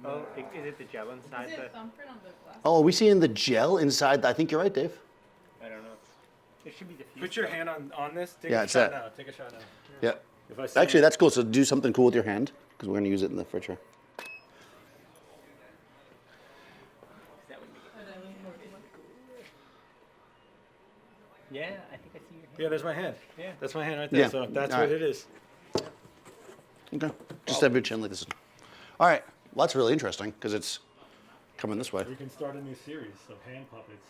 Oh, is it the gel inside Is the? it thumbprint on the glass? Oh, are we seeing the gel inside? I think you're right, Dave. I don't know. It should be diffused. Put your hand on this. Take Yeah, a it's shot that. now. Take a shot now. Yeah. If I see Actually, it- that's cool. So do something cool with your hand because we're going to use it in the fridge. That would make it. Yeah, I think I see your hand. Yeah, there's my hand. Yeah. That's my hand right there. Yeah. So that's All what right. it is. Okay. Just have your chin like this. All right. Well, that's really interesting because it's coming this way. We can start a new series of hand puppets.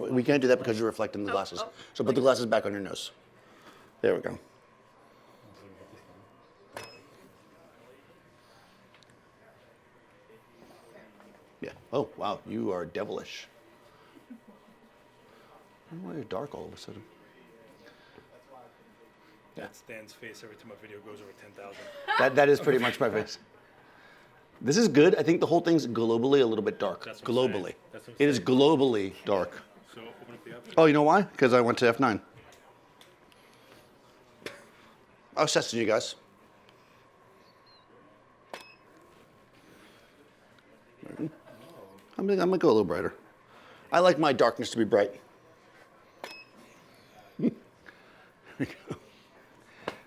We can't do that because you're reflecting the glasses. So put the glasses back on your nose. There we go. Yeah. Oh, wow. You are devilish. Why are you dark all of a sudden? That's Dan's face every time a video goes over 10,000. That is pretty much my face. This is good. I think the whole thing's globally a little bit dark. That's what I'm saying. Globally. That's what I'm It is saying. globally dark. So open up the other. Oh, you know why? Because I went to F9. I was testing you guys. I'm gonna go a little brighter. I like my darkness to be bright. There we go.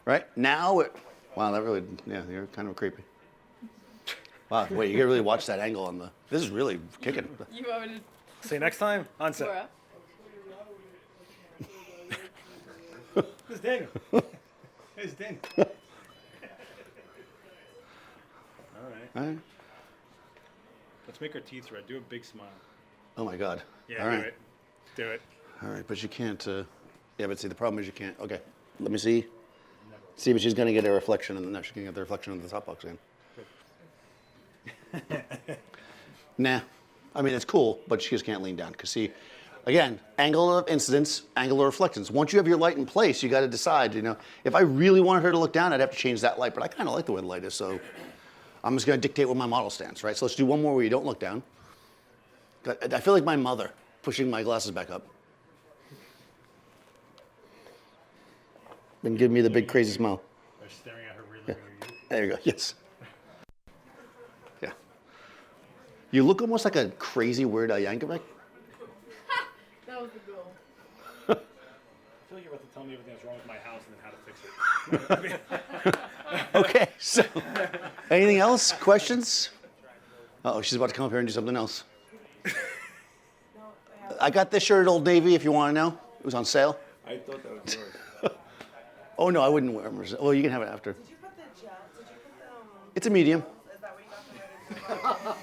Right now, wow, that really, yeah, you're kind of creepy. Wow, wait, you can really watch that angle on the. This is really kicking. You want me See you next time. On to set. Laura? This is Daniel. It's Daniel. All right. All right. Let's make our teeth red. Do a big smile. Oh my God. Yeah, All do right. it. Do it. All right, but you can't. Yeah, but see, the problem is you can't. Okay, let me see. See, but she's gonna get a reflection, and no, she's gonna get the reflection of the top box again. Nah, I mean it's cool, but she just can't lean down. Cause see, again, angle of incidence, angle of reflectance. Once you have your light in place, you got to decide. You know, if I really wanted her to look down, I'd have to change that light. But I kind of like the way the light is, so I'm just gonna dictate where my model stands, right? So let's do one more where you don't look down. I feel like my mother pushing my glasses back up. Then give me the big crazy smile. They're staring at her really, really. There you go. Yes. Yeah. You look almost like a crazy Weird Al Yankovic. That was the goal. I feel like you're about to tell me everything that's wrong with my house and then how to fix it. Okay. So, anything else? Questions? Uh-oh, she's about to come up here and do something else. I got this shirt at Old Navy. If you want to know, it was on sale. I thought that was yours. Oh no, I wouldn't wear them. Well, you can have it after. Did you put the gel? Did you put the? It's a medium. Is that what you got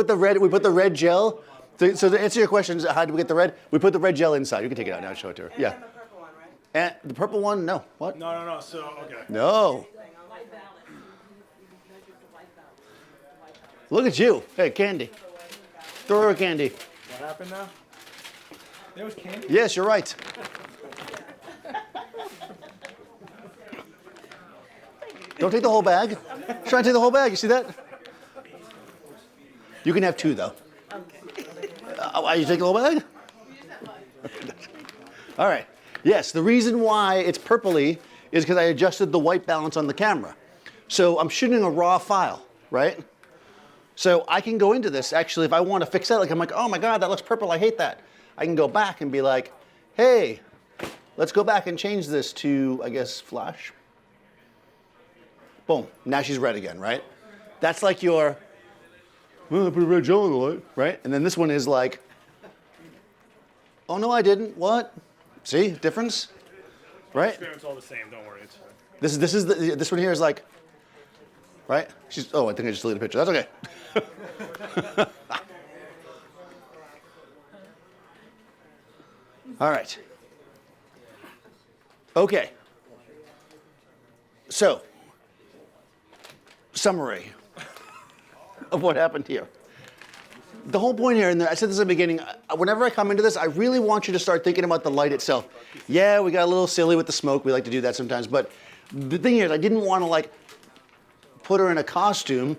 the red We put the red gel. So to answer your questions, how did we get the red? We put the red gel inside. You can take it out now and show it to her. Yeah. And the purple one, right? And the purple one, no. What? No. So, okay. No. Look at you. Hey, candy. Throw her a candy. What happened now? There was candy? Yes, you're right. Don't take the whole bag. Try and take the whole bag. You see that? You can have two, though. You take the whole bag? All right. Yes, the reason why it's purpley is because I adjusted the white balance on the camera. So I'm shooting a raw file, right? So I can go into this, actually, if I want to fix that, like I'm like, oh my God, that looks purple, I hate that. I can go back and be like, hey, let's go back and change this to, I guess, flash. Boom, now she's red again, right? That's like your, well, I put a red gel in the light, right? And then this one is like, oh no, I didn't, what? See, difference, right? It's all the same, don't worry. It's This one here is like, right? Oh, I think I just deleted a picture. That's okay. All right. Okay. So, summary of what happened here. The whole point here, and I said this at the beginning, whenever I come into this, I really want you to start thinking about the light itself. Yeah, we got a little silly with the smoke. We like to do that sometimes. But the thing is, I didn't want to like put her in a costume.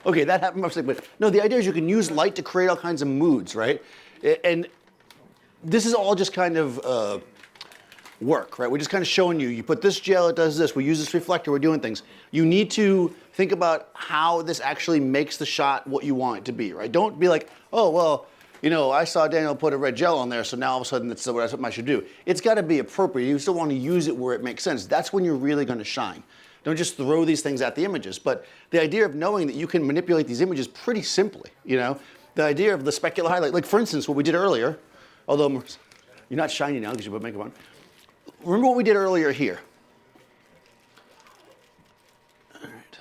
Okay, that happened mostly, but no, the idea is you can use light to create all kinds of moods, right? And this is all just kind of work, right? We're just kind of showing you, you put this gel, it does this, we use this reflector, we're doing things. You need to think about how this actually makes the shot what you want it to be, right? Don't be like, oh, well, you know, I saw Daniel put a red gel on there, so now all of a sudden that's what I should do. It's got to be appropriate. You still want to use it where it makes sense. That's when you're really going to shine. Don't just throw these things at the images. But the idea of knowing that you can manipulate these images pretty simply, you know? The idea of the specular highlight, like for instance, what we did earlier, although you're not shiny now because you put makeup on. Remember what we did earlier here? All right.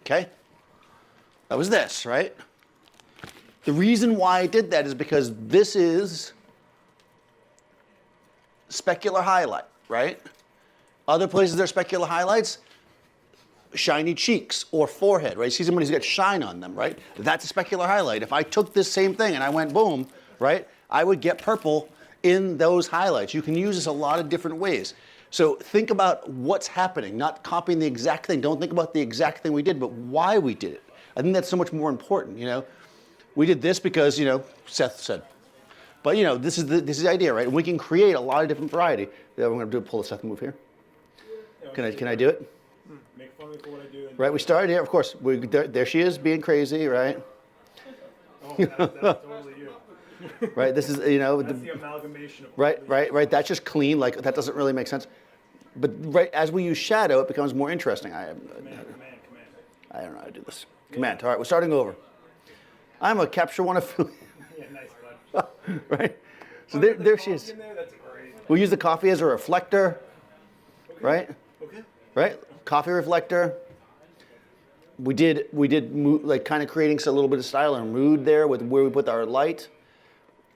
Okay? That was this, right? The reason why I did that is because this is specular highlight, right? Other places there are specular highlights, shiny cheeks or forehead, right? See somebody who's got shine on them, right? That's a specular highlight. If I took this same thing and I went boom, right? I would get purple in those highlights. You can use this a lot of different ways. So think about what's happening, not copying the exact thing. Don't think about the exact thing we did, but why we did it. I think that's so much more important, you know? We did this because, you know, Seth said. But, you know, this is the idea, right? And we can create a lot of different variety. Yeah, we're going to pull the Seth move here. Can I do it? Make fun of me for what I do. Right, we started here, of course. There she is, being crazy, right? Oh, that's totally you. Right, this is, you know. That's the amalgamation of Right. That's just clean. Like, that doesn't really make sense. But right as we use shadow, it becomes more interesting. I don't know how to do this. Command. All right, we're starting over. I'm a capture one of. Yeah, nice, bud. Right. So there she is. That's great. We'll use the coffee as a reflector. Right. Okay. Right. Coffee reflector. We did like kind of creating a little bit of style and mood there with where we put our light.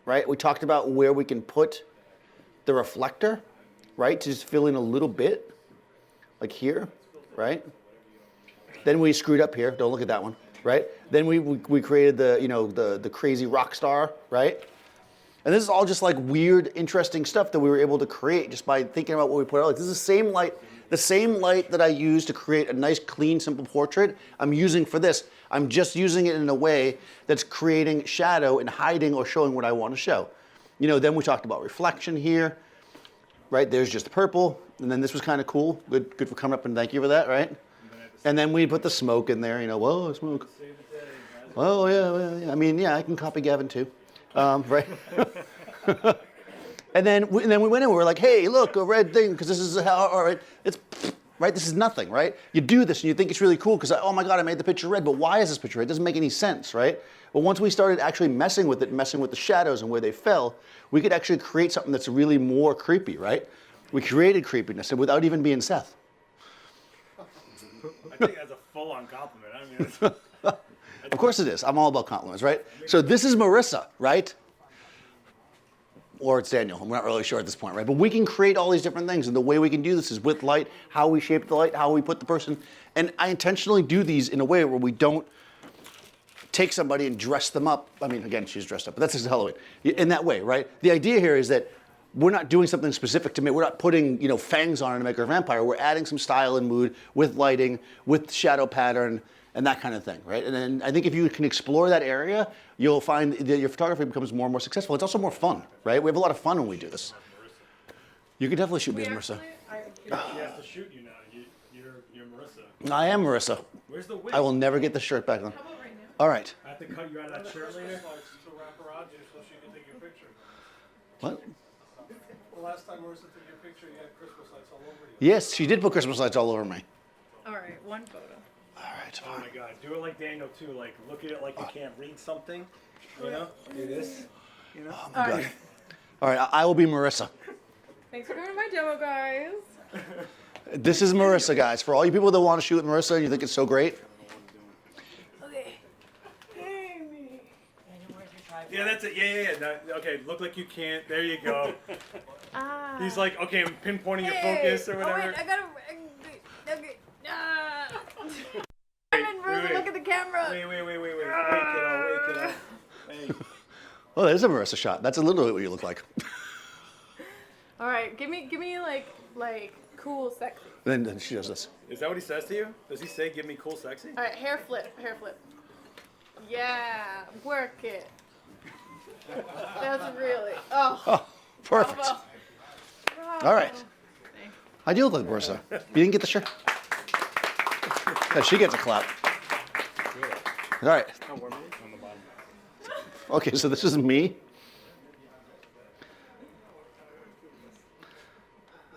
Right. We talked about where we can put the reflector. Right, to just fill in a little bit, like here, right? Then we screwed up here. Don't look at that one, right? Then we created the crazy rock star, right? And this is all just like weird, interesting stuff that we were able to create just by thinking about what we put out. Like this is the same light that I used to create a nice, clean, simple portrait. I'm using for this. I'm just using it in a way that's creating shadow and hiding or showing what I want to show. You know, then we talked about reflection here. Right, there's just the purple, and then this was kind of cool. Good for coming up, and thank you for that, right? And then we put the smoke in there, you know, whoa, smoke. Oh, yeah, I mean, yeah, I can copy Gavin too, right? and then we went in, we were like, hey, look, a red thing, because this is how, all right, it's, right, this is nothing, right? You do this, and you think it's really cool, because, oh my God, I made the picture red, but why is this picture red? It doesn't make any sense, right? But once we started actually messing with it, messing with the shadows and where they fell, we could actually create something that's really more creepy, right? We created creepiness and without even being Seth. I think that's a full-on compliment. I mean, Of course it is. I'm all about compliments, right? So this is Marissa, right? Or it's Daniel. I'm not really sure at this point, right? But we can create all these different things. And the way we can do this is with light, how we shape the light, how we put the person. And I intentionally do these in a way where we don't take somebody and dress them up. I mean, again, she's dressed up, but that's Halloween. In that way, right? The idea here is that we're not doing something specific to me. We're not putting, you know, fangs on her to make her a vampire. We're adding some style and mood with lighting, with shadow pattern, and that kind of thing, right? And then I think if you can explore that area, you'll find that your photography becomes more and more successful. It's also more fun, right? We have a lot of fun when we do this. You could definitely shoot me as Marissa. she has to shoot you now. You're Marissa. I am Marissa. Where's the wig? I will never get the shirt back on. How about right now? All right. I have to cut you out of that shirt later. Lights to wrap around you so she can take your picture. What? The last time Marissa took your picture, you had Christmas lights all over you. Yes, she did put Christmas lights all over me. All right, one photo. All right. Oh my God, do it like Daniel too. Like look at it like you can't read something. You know, do this. You know. Oh my God. All right, I will be Marissa. Thanks for coming to my demo, guys. This is Marissa, guys. For all you people that want to shoot with Marissa and you think it's so great. Okay. Amy. Daniel, where's your tripod? Yeah, that's it. Yeah. No, okay, look like you can't. There you go. Ah. He's like, okay, I'm pinpointing your Hey. focus or whatever. Oh wait, I gotta. Okay. Ah. Marissa, look at the camera. Wait, kiddo. Hey. Oh, there's a Marissa shot. That's literally what you look like. All right, give me like cool, sexy. Then she does this. Is that what he says to you? Does he say, give me cool, sexy? All right, hair flip. Yeah, work it. That's really. Oh. Perfect. Bravo. All right. How do you look like Marissa? You didn't get the shirt? Yeah, she gets a clap. All right. Okay, so this is me.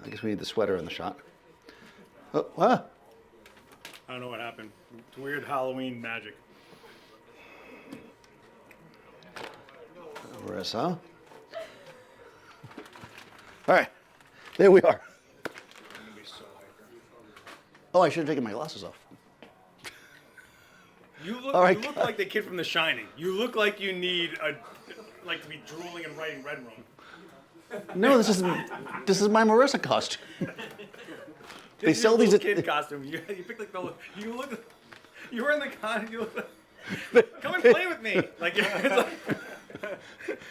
I guess we need the sweater in the shot. Oh, ah. I don't know what happened. It's weird Halloween magic. Marissa. All right, there we are. Oh, I should have taken my glasses off. You look, All right, you look like the kid from The Shining. You look like you need to be drooling and writing red room. No, this is my Marissa costume. They sell these at kid costume. You pick like you were in the con. You look like, come and play with me. Like, it's like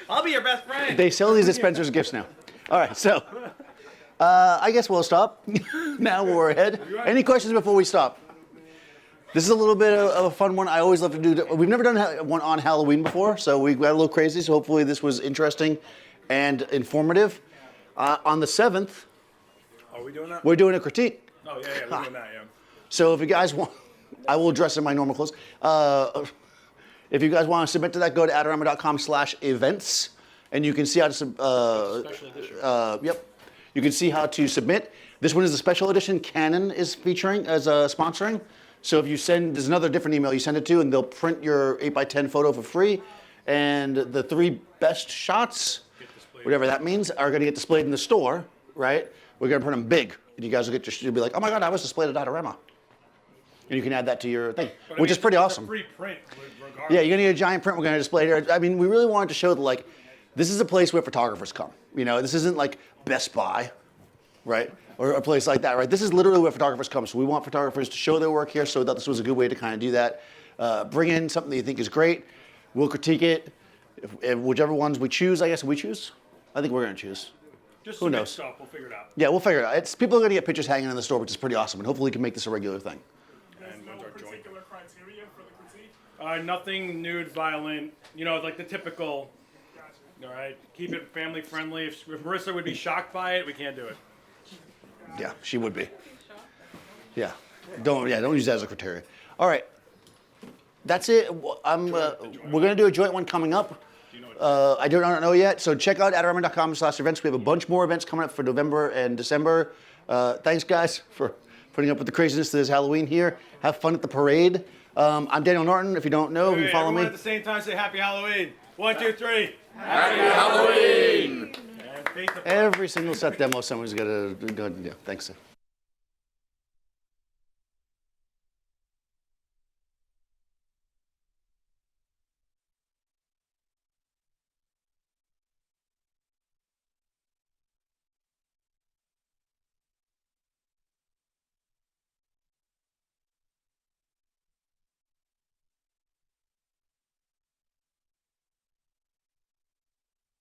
I'll be your best friend. They sell these at Spencer's Gifts now. All right, so I guess we'll stop. Now we're ahead. Any questions before we stop? This is a little bit of a fun one. I always love to do. We've never done one on Halloween before, so we got a little crazy. So hopefully this was interesting and informative. On the 7th, Are we doing that? we're doing a critique. Oh yeah, we're doing that. Yeah. So if you guys want, I will dress in my normal clothes. If you guys want to submit to that, go to adorama.com/events, and you can see how to. Special edition. Yep, you can see how to submit. This one is a special edition. Canon is featuring as sponsoring. So if you send, there's another different email you send it to, and they'll print your 8x10 photo for free, and the 3 best shots, whatever that means, are going to get displayed in the store, right? We're going to print them big, and you guys will you'll be like, oh my God, I was displayed at Adorama. And you can add that to your thing, which is pretty awesome. Free print, regardless. Yeah, you're gonna need a giant print. We're gonna display it here. I mean, we really wanted to show that like, this is a place where photographers come. You know, this isn't like Best Buy, right? Or a place like that, right? This is literally where photographers come. So we want photographers to show their work here. So we thought this was a good way to kind of do that. Bring in something that you think is great. We'll critique it. If whichever ones we choose, I guess we choose. I think we're gonna choose. Just Who knows? Stuff. We'll figure it out. Yeah, we'll figure it out. People are gonna get pictures hanging in the store, which is pretty awesome, and hopefully we can make this a regular thing. And No when's our joint? particular criteria for the critique? Nothing nude, violent. You know, like the typical. All right, keep it family friendly. If Marissa would be shocked by it, we can't do it. Yeah, she would be. Yeah, don't use that as a criteria. All right, that's it. We're gonna do a joint one coming up. I don't know yet, so check out adorama.com/events. We have a bunch more events coming up for November and December. Thanks, guys, for putting up with the craziness that is Halloween here. Have fun at the parade. I'm Daniel Norton. If you don't know, you follow me. Everyone at the same time say Happy Halloween. 1, 2, 3. Happy Halloween! And face the Every single set demo, someone's got to go. Yeah, thanks.